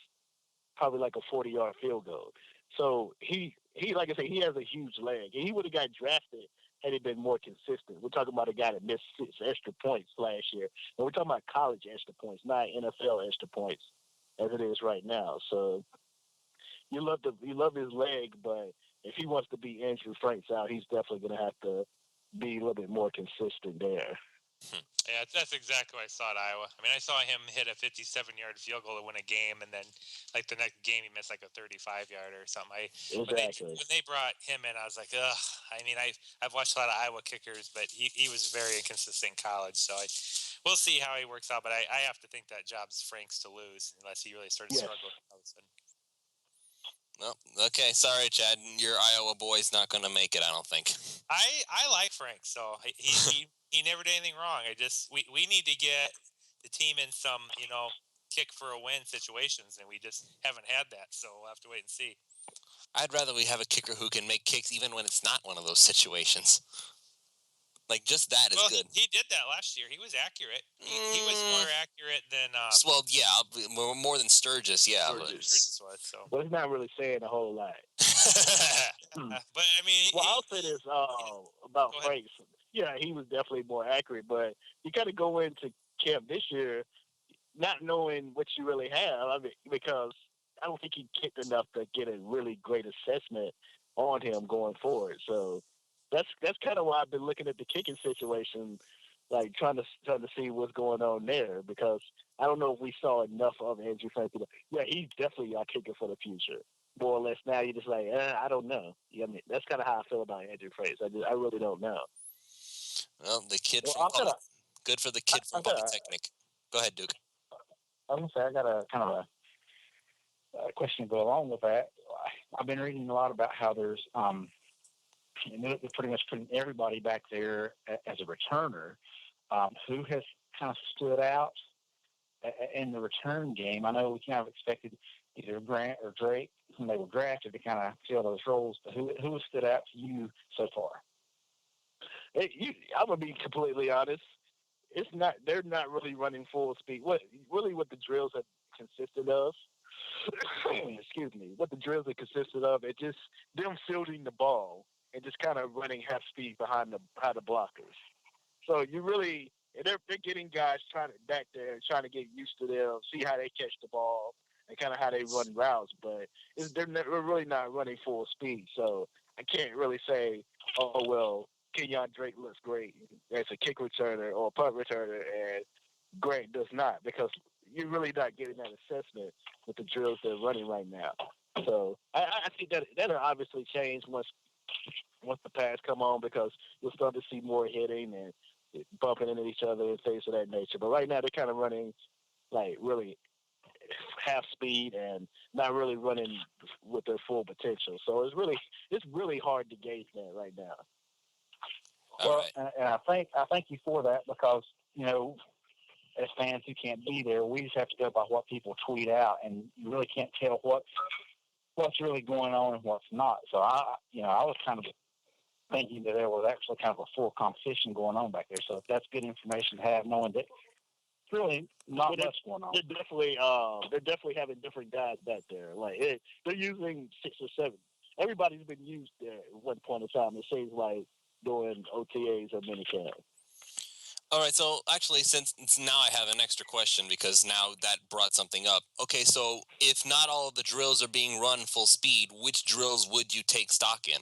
probably like a 40-yard field goal. So he like I say, he has a huge leg, and he would have got drafted had he been more consistent. We're talking about a guy that missed 6 extra points last year, and we're talking about college extra points, not NFL extra points, as it is right now. So you love his leg, but if he wants to be Andrew Franks out, he's definitely going to have to be a little bit more consistent there. Yeah, that's exactly what I saw at Iowa. I mean, I saw him hit a 57-yard field goal to win a game, and then like the next game he missed like a 35-yarder or something. Exactly. When they brought him in, I was like, ugh. I mean, I've watched a lot of Iowa kickers, but he was very inconsistent in college. So we'll see how he works out. But I have to think that job's Frank's to lose unless he really starts struggling all of a sudden. Well, okay, sorry, Chad. Your Iowa boy's not going to make it, I don't think. I like Frank, so he never did anything wrong. We need to get the team in some kick for a win situations, and we just haven't had that. So we'll have to wait and see. I'd rather we have a kicker who can make kicks even when it's not one of those situations. Like, just that is good. He did that last year. He was accurate. He was more accurate than... well, yeah, more than Sturgis, yeah. Sturgis was, so. Well, it's not really saying a whole lot. But, I mean... Well, I'll say this about Franks. Yeah, he was definitely more accurate, but you got to go into camp this year not knowing what you really have. I mean, because I don't think he kicked enough to get a really great assessment on him going forward. So that's kind of why I've been looking at the kicking situation, like trying to see what's going on there, because I don't know if we saw enough of Andrew Franks. Yeah, he's definitely our kicker for the future. More or less now you're just like, I don't know. Yeah, I mean, that's kind of how I feel about Andrew Franks. I really don't know. Well, the kid good for the kid from Polytechnic. Go ahead, Duke. I was going to say, I got a kind of a question to go along with that. I've been reading a lot about how there's they're pretty much putting everybody back there as a returner. Who has kind of stood out in the return game? I know we kind of expected either Grant or Drake when they were drafted to kind of fill those roles, but who has stood out to you so far? I'm gonna be completely honest. They're not really running full speed. What the drills have consisted of? Excuse me. What the drills have consisted of? It's just them fielding the ball and just kind of running half speed behind the blockers. So they're getting guys back there trying to get used to them, see how they catch the ball and kind of how they run routes. But they're really not running full speed. So I can't really say, oh well, Kenyon Drake looks great as a kick returner or a punt returner, and Grant does not, because you're really not getting that assessment with the drills they're running right now. So I think that'll obviously change once the pads come on, because you'll start to see more hitting and bumping into each other and things of that nature. But right now they're kind of running like really half speed and not really running with their full potential. So it's really hard to gauge that right now. Well, and I thank you for that, because, you know, as fans who can't be there, we just have to go by what people tweet out, and you really can't tell what's really going on and what's not. So I was kind of thinking that there was actually kind of a full competition going on back there. So that's good information to have, knowing that it's really not much going on. They're definitely having different guys back there. Like they're using 6 or 7. Everybody's been used there at one point in time. It seems like doing OTAs or minicamp. All right, so actually, since now I have an extra question, because now that brought something up. Okay, so if not all of the drills are being run full speed, which drills would you take stock in?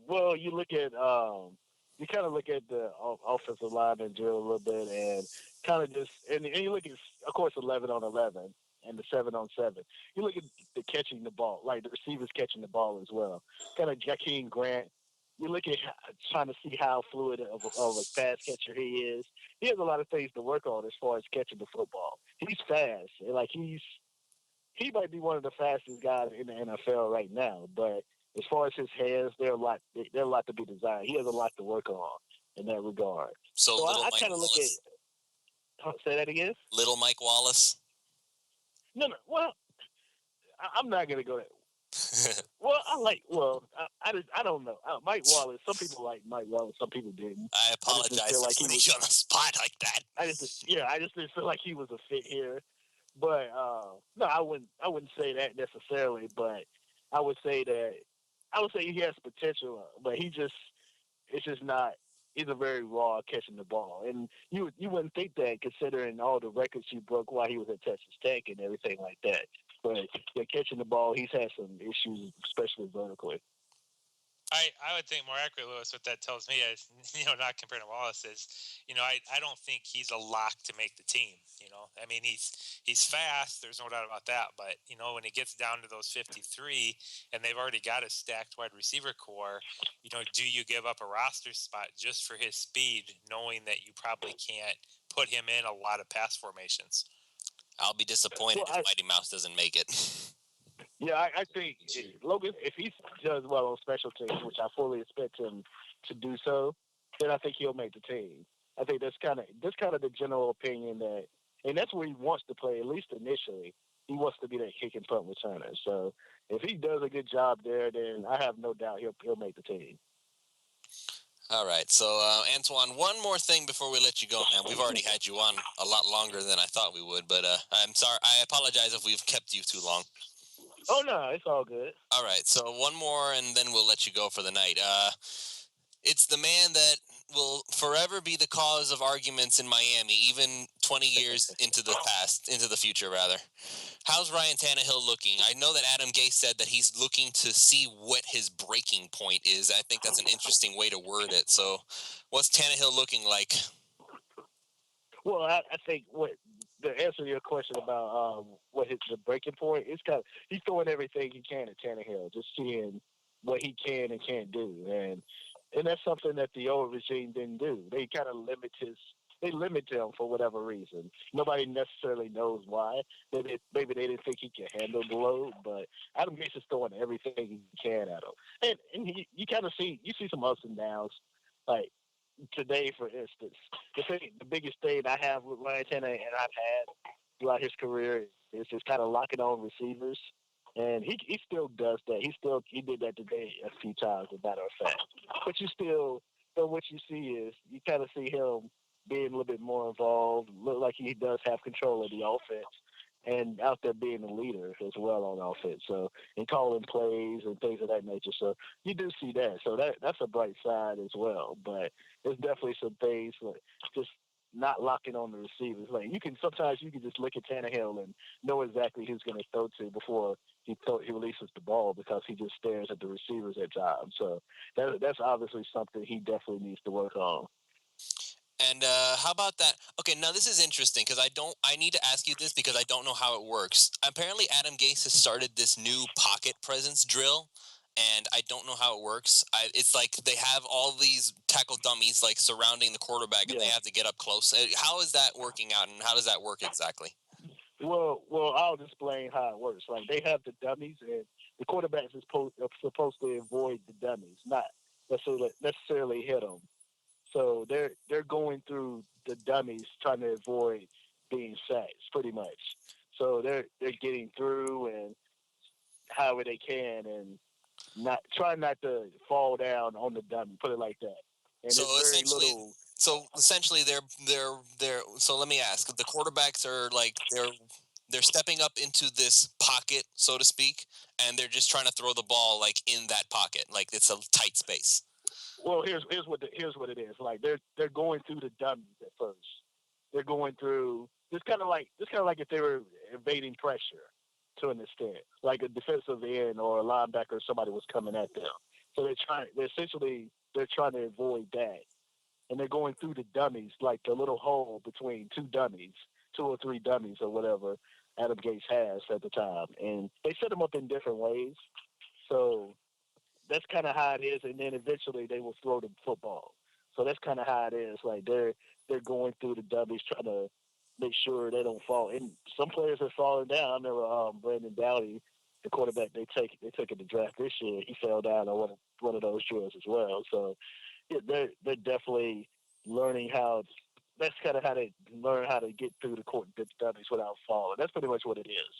Well, you kind of look at the offensive line and drill a little bit, and kind of just and you look at, of course, 11 on 11 and the 7 on 7. You look at the catching the ball, like the receivers catching the ball as well. Kind of Jakeem Grant. You look at trying to see how fluid of a pass catcher he is. He has a lot of things to work on as far as catching the football. He's fast. Like he might be one of the fastest guys in the NFL right now. But as far as his hands, they're a lot to be desired. He has a lot to work on in that regard. So I kind of look at. Say that again. Little Mike Wallace. No. Well, I'm not gonna go there. Well, I don't know. Mike Wallace. Some people like Mike Wallace. Some people didn't. I apologize for putting you on the spot like that. I just didn't feel like he was a fit here. But no, I wouldn't say that necessarily. But I would say he has potential. But it's just not. He's a very raw catching the ball, and you wouldn't think that, considering all the records he broke while he was at Texas Tech and everything like that. But catching the ball, he's had some issues, especially vertically. I would think more accurately, Lewis, what that tells me is, not compared to Wallace, is, I don't think he's a lock to make the team. I mean, he's fast. There's no doubt about that. But, when it gets down to those 53 and they've already got a stacked wide receiver core, do you give up a roster spot just for his speed, knowing that you probably can't put him in a lot of pass formations? I'll be disappointed if Mighty Mouse doesn't make it. Yeah, I think Logan, if he does well on special teams, which I fully expect him to do so, then I think he'll make the team. I think that's kind of the general opinion, that and that's where he wants to play. At least initially, he wants to be that kick and punt returner. So if he does a good job there, then I have no doubt he'll make the team. All right. So, Antwan, one more thing before we let you go, man. We've already had you on a lot longer than I thought we would, but I'm sorry. I apologize if we've kept you too long. Oh, no, it's all good. All right. So, one more, and then we'll let you go for the night. It's the man that will forever be the cause of arguments in Miami, even 20 years into the future, rather. How's Ryan Tannehill looking? I know that Adam Gase said that he's looking to see what his breaking point is. I think that's an interesting way to word it. So, what's Tannehill looking like? Well, I think what the answer to your question about what the breaking point is, he's doing everything he can at Tannehill, just seeing what he can and can't do, and that's something that the old regime didn't do. They kind of limit him for whatever reason. Nobody necessarily knows why. Maybe they didn't think he could handle the load, but Adam Gase is throwing everything he can at him, and you kind of see some ups and downs, like today, for instance. The biggest thing I have with Ryan Tannehill and I've had throughout his career is just kind of locking on receivers. And he still does that. He did that today a few times, as a matter of fact. But what you see is you kind of see him being a little bit more involved, look like he does have control of the offense, and out there being a leader as well on offense. So, and calling plays and things of that nature. So you do see that. So that's a bright side as well. But there's definitely some things like just not locking on the receivers. Like sometimes you can just look at Tannehill and know exactly who's going to throw to before he releases the ball, because he just stares at the receivers at times. So that's obviously something he definitely needs to work on. And how about that? Okay, now this is interesting because I need to ask you this because I don't know how it works. Apparently, Adam Gase has started this new pocket presence drill, and I don't know how it works. It's like they have all these tackle dummies like surrounding the quarterback, and they have to get up close. How is that working out, and how does that work exactly? Well, I'll explain how it works. Like, they have the dummies, and the quarterbacks are supposed to avoid the dummies, not necessarily hit them. So they're going through the dummies trying to avoid being sacked, pretty much. So they're getting through and however they can, and not to fall down on the dummy. Put it like that. And So it's very essentially, little. they're. So let me ask: the quarterbacks are like they're stepping up into this pocket, so to speak, and they're just trying to throw the ball like in that pocket, like it's a tight space. Well, here's what it is. Like, they're going through the dummies at first. They're going through just kind of like if they were evading pressure to an extent, like a defensive end or a linebacker or somebody was coming at them. So they're trying to avoid that, and they're going through the dummies, like the little hole between two or three dummies or whatever Adam Gase has at the time, and they set them up in different ways. So that's kind of how it is, and then eventually they will throw the football. So that's kind of how it is. Like, they're going through the dummies, trying to make sure they don't fall. And some players are falling down. I remember Brandon Dowdy, the quarterback they took in the draft this year. He fell down on one of those drills as well. So yeah, they're definitely learning how. That's kind of how they learn how to get through the dummies without falling. That's pretty much what it is.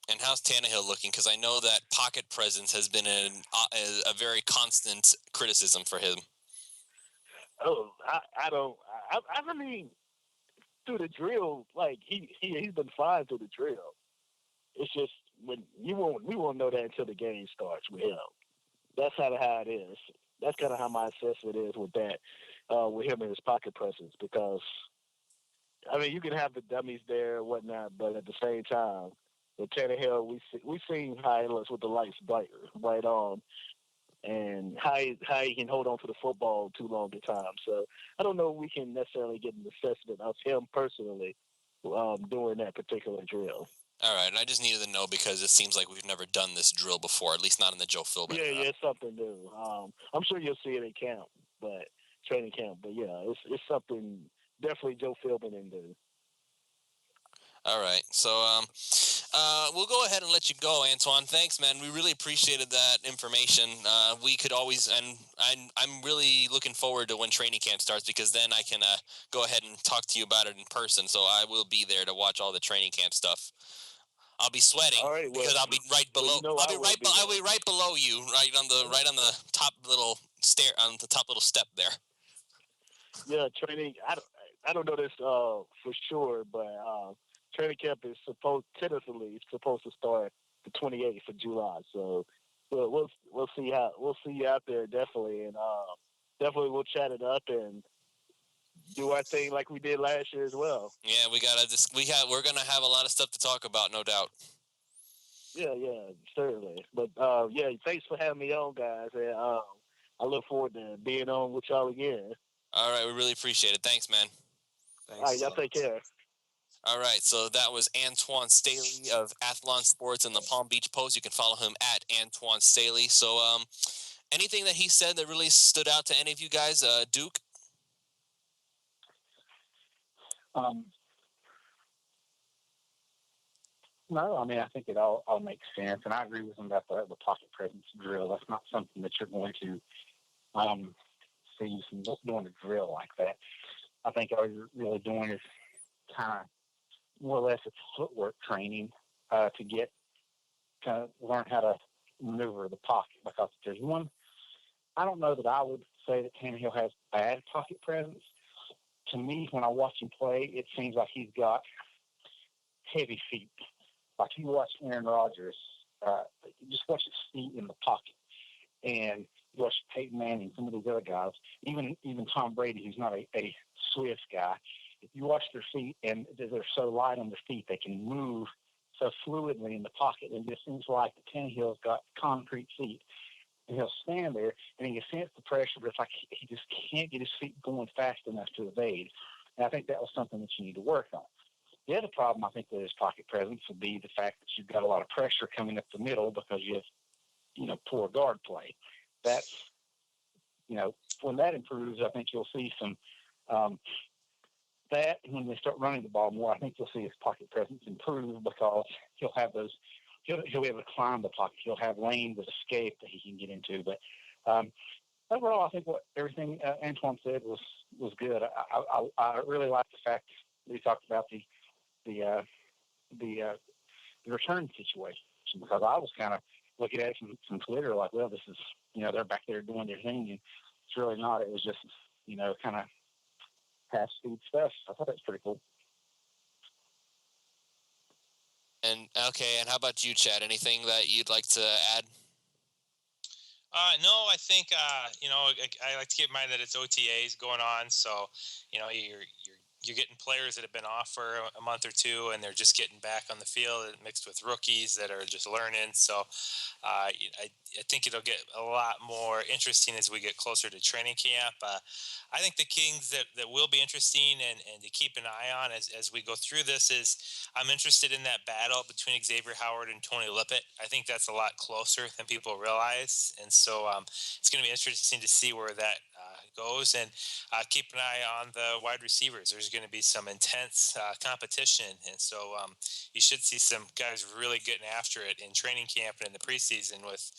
And how's Tannehill looking? Because I know that pocket presence has been a very constant criticism for him. Oh, I mean, through the drill, like he's been fine through the drill. It's just when we won't know that until the game starts with him. That's how it is. That's kind of how my assessment is with that, with him and his pocket presence. Because I mean, you can have the dummies there and whatnot, but at the same time, with Tannehill, we seen how he looks with the lights bright on, and how he can hold on to the football too long a time. So I don't know if we can necessarily get an assessment of him personally doing that particular drill. All right, and I just needed to know because it seems like we've never done this drill before, at least not in the Joe Philbin. Yeah, it's something new. I'm sure you'll see it in camp, but training camp. But yeah, it's something definitely Joe Philbin didn't do. All right, so We'll go ahead and let you go, Antwan. Thanks, man. We really appreciated that information. We could always, and I'm really looking forward to when training camp starts, because then I can go ahead and talk to you about it in person. So I will be there to watch all the training camp stuff. I'll be sweating All right, because I'll be right below. I will be. I'll be right below you, right on the top little stair, on the top little step there. Yeah, training. I don't know this for sure, but training camp is tentatively supposed to start the 28th of July. So we'll see we'll see you out there definitely, and definitely we'll chat it up and do our thing like we did last year as well. Yeah, we're gonna have a lot of stuff to talk about, no doubt. Yeah, certainly. But yeah, thanks for having me on, guys, and I look forward to being on with y'all again. All right, we really appreciate it. Thanks, man. Thanks. All right, y'all take care. All right, so that was Antoine Staley of Athlon Sports and the Palm Beach Post. You can follow him at Antoine Staley. So, anything that he said that really stood out to any of you guys, Duke? No, I mean, I think it all makes sense, and I agree with him about the pocket presence drill. That's not something that you're going to see from doing a drill like that. I think all you're really doing is kind of more or less it's footwork training to get kind of learn how to maneuver the pocket. Because if there's one, I don't know that I would say that Tannehill has bad pocket presence. To me, when I watch him play, it seems like he's got heavy feet. Like you watch Aaron Rodgers, just watch his feet in the pocket, and you watch Peyton Manning, some of these other guys, even Tom Brady, who's not a swift guy. If you watch their feet, and they're so light on their feet, they can move so fluidly in the pocket. And it just seems like the Tannehill's got concrete feet, and he'll stand there and he can sense the pressure, but it's like he just can't get his feet going fast enough to evade. And I think that was something that you need to work on. The other problem, I think, with his pocket presence would be the fact that you've got a lot of pressure coming up the middle because you have, poor guard play. That's, when that improves, I think you'll see some that. When they start running the ball more, I think you'll see his pocket presence improve because he'll have those. He'll be able to climb the pocket. He'll have lanes of escape that he can get into. But overall, I think everything Antwan said was good. I really like the fact that he talked about the return situation, because I was kind of looking at it from Twitter like, well, this is, they're back there doing their thing, and it's really not. It was just, kind of half speed stuff. I thought that was pretty cool. And how about you, Chad? Anything that you'd like to add? No, I think I like to keep in mind that it's OTAs going on, so you're getting players that have been off for a month or two, and they're just getting back on the field, mixed with rookies that are just learning. So I think it'll get a lot more interesting as we get closer to training camp. I think the Kings that will be interesting and to keep an eye on as we go through this is I'm interested in that battle between Xavier Howard and Tony Lippett. I think that's a lot closer than people realize, and so it's going to be interesting to see where that goes, and keep an eye on the wide receivers. There's going to be some intense competition, and so you should see some guys really getting after it in training camp and in the preseason with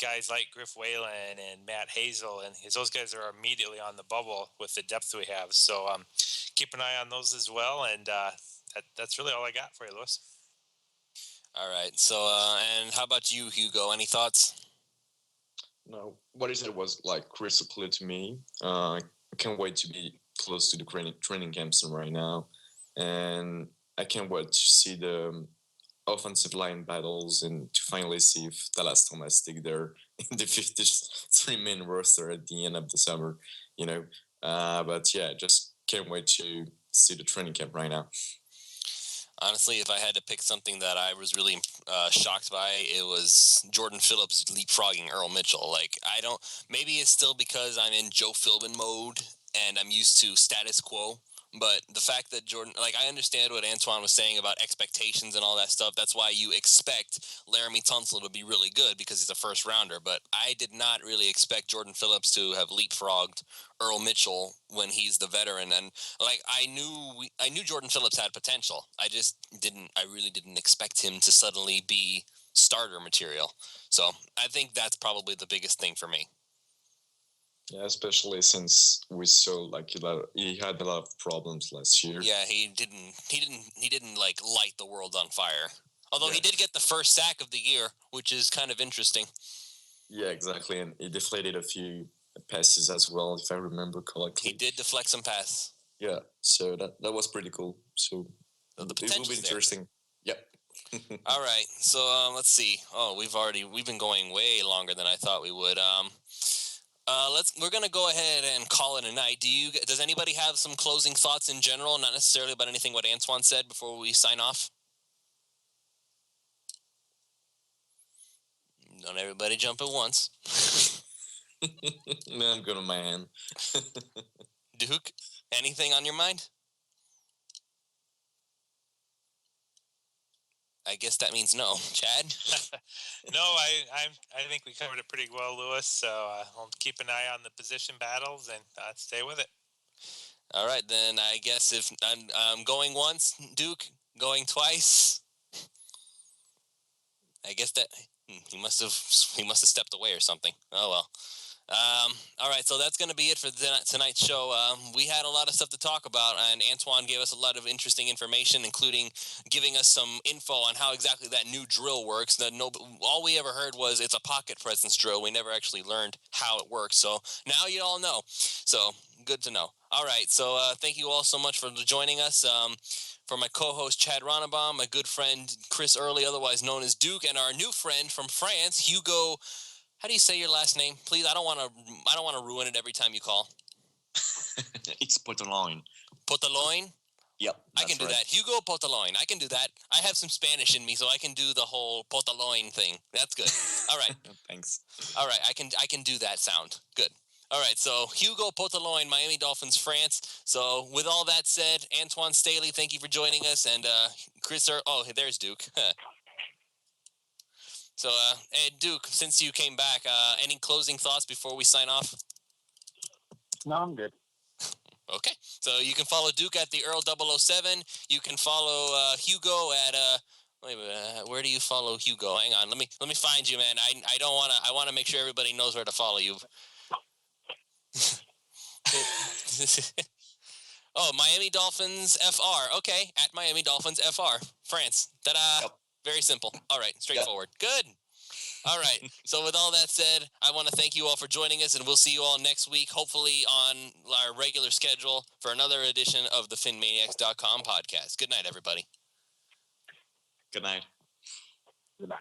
guys like Griff Whalen and Matt Hazel, and those guys are immediately on the bubble with the depth we have. So keep an eye on those as well, and that's really all I got for you, Lewis. All right. So, and how about you, Hugo? Any thoughts? No, what he said was like crystal clear to me. I can't wait to be close to the training camps right now, and I can't wait to see the offensive line battles and to finally see if Dallas Thomas stick there in the 53-man roster at the end of the summer. But yeah, just can't wait to see the training camp right now. Honestly, if I had to pick something that I was really shocked by, it was Jordan Phillips leapfrogging Earl Mitchell. Maybe it's still because I'm in Joe Philbin mode and I'm used to status quo, But the fact that Jordan, like, I understand what Antwan was saying about expectations and all that stuff. That's why you expect Laramie Tunsil to be really good because he's a first rounder. But I did not really expect Jordan Phillips to have leapfrogged Earl Mitchell when he's the veteran. And like, I knew Jordan Phillips had potential. I really didn't expect him to suddenly be starter material. So I think that's probably the biggest thing for me. Yeah, especially since we saw like he had a lot of problems last year. Yeah, he didn't like light the world on fire. Although Yeah. he did get the first sack of the year, which is kind of interesting. Yeah, exactly, and he deflated a few passes as well, if I remember correctly. He did deflect some pass. Yeah, so that was pretty cool. So the it will be interesting. There. Yep. All right, so let's see. Oh, we've been going way longer than I thought we would. We're gonna go ahead and call it a night. Does anybody have some closing thoughts in general, not necessarily about anything what Antwan said before we sign off? Don't everybody jump at once. No, I'm good on my hand. Duke, anything on your mind? I guess that means no. Chad? No, I think we covered it pretty well, Lewis. So I'll keep an eye on the position battles and stay with it. All right, then I guess if I'm going once, Duke, going twice. I guess that he must have stepped away or something. Oh well. All right, so that's going to be it for tonight's show. We had a lot of stuff to talk about, and Antwan gave us a lot of interesting information, including giving us some info on how exactly that new drill works. All we ever heard was it's a pocket presence drill. We never actually learned how it works. So now you all know. So good to know. All right, so thank you all so much for joining us. For my co-host Chad Ronnebaum, my good friend Chris Early, otherwise known as Duke, and our new friend from France, Hugo. How do you say your last name, please? I don't want to ruin it every time you call. It's Potoloin. Potoloin? Yep, I can do that. Hugo Potoloin. I can do that. I have some Spanish in me, so I can do the whole Potoloin thing. That's good. All right. Thanks. All right, I can do that sound. Good. All right, so Hugo Potoloin, Miami Dolphins, France. So with all that said, Antoine Staley, thank you for joining us, and Chris. There's Duke. So, hey, Duke, since you came back, any closing thoughts before we sign off? No, I'm good. Okay, so you can follow Duke at the Earl 007. You can follow Hugo at wait a minute, where do you follow Hugo? Hang on, let me find you, man. I don't want to. I want to make sure everybody knows where to follow you. Oh, Miami Dolphins FR. Okay, at Miami Dolphins FR, France. Ta-da! Yep. Very simple. All right, straightforward. Yep. Good. All right. So with all that said, I want to thank you all for joining us, and we'll see you all next week, hopefully on our regular schedule for another edition of the PhinManiacs.com podcast. Good night, everybody. Good night. Good night.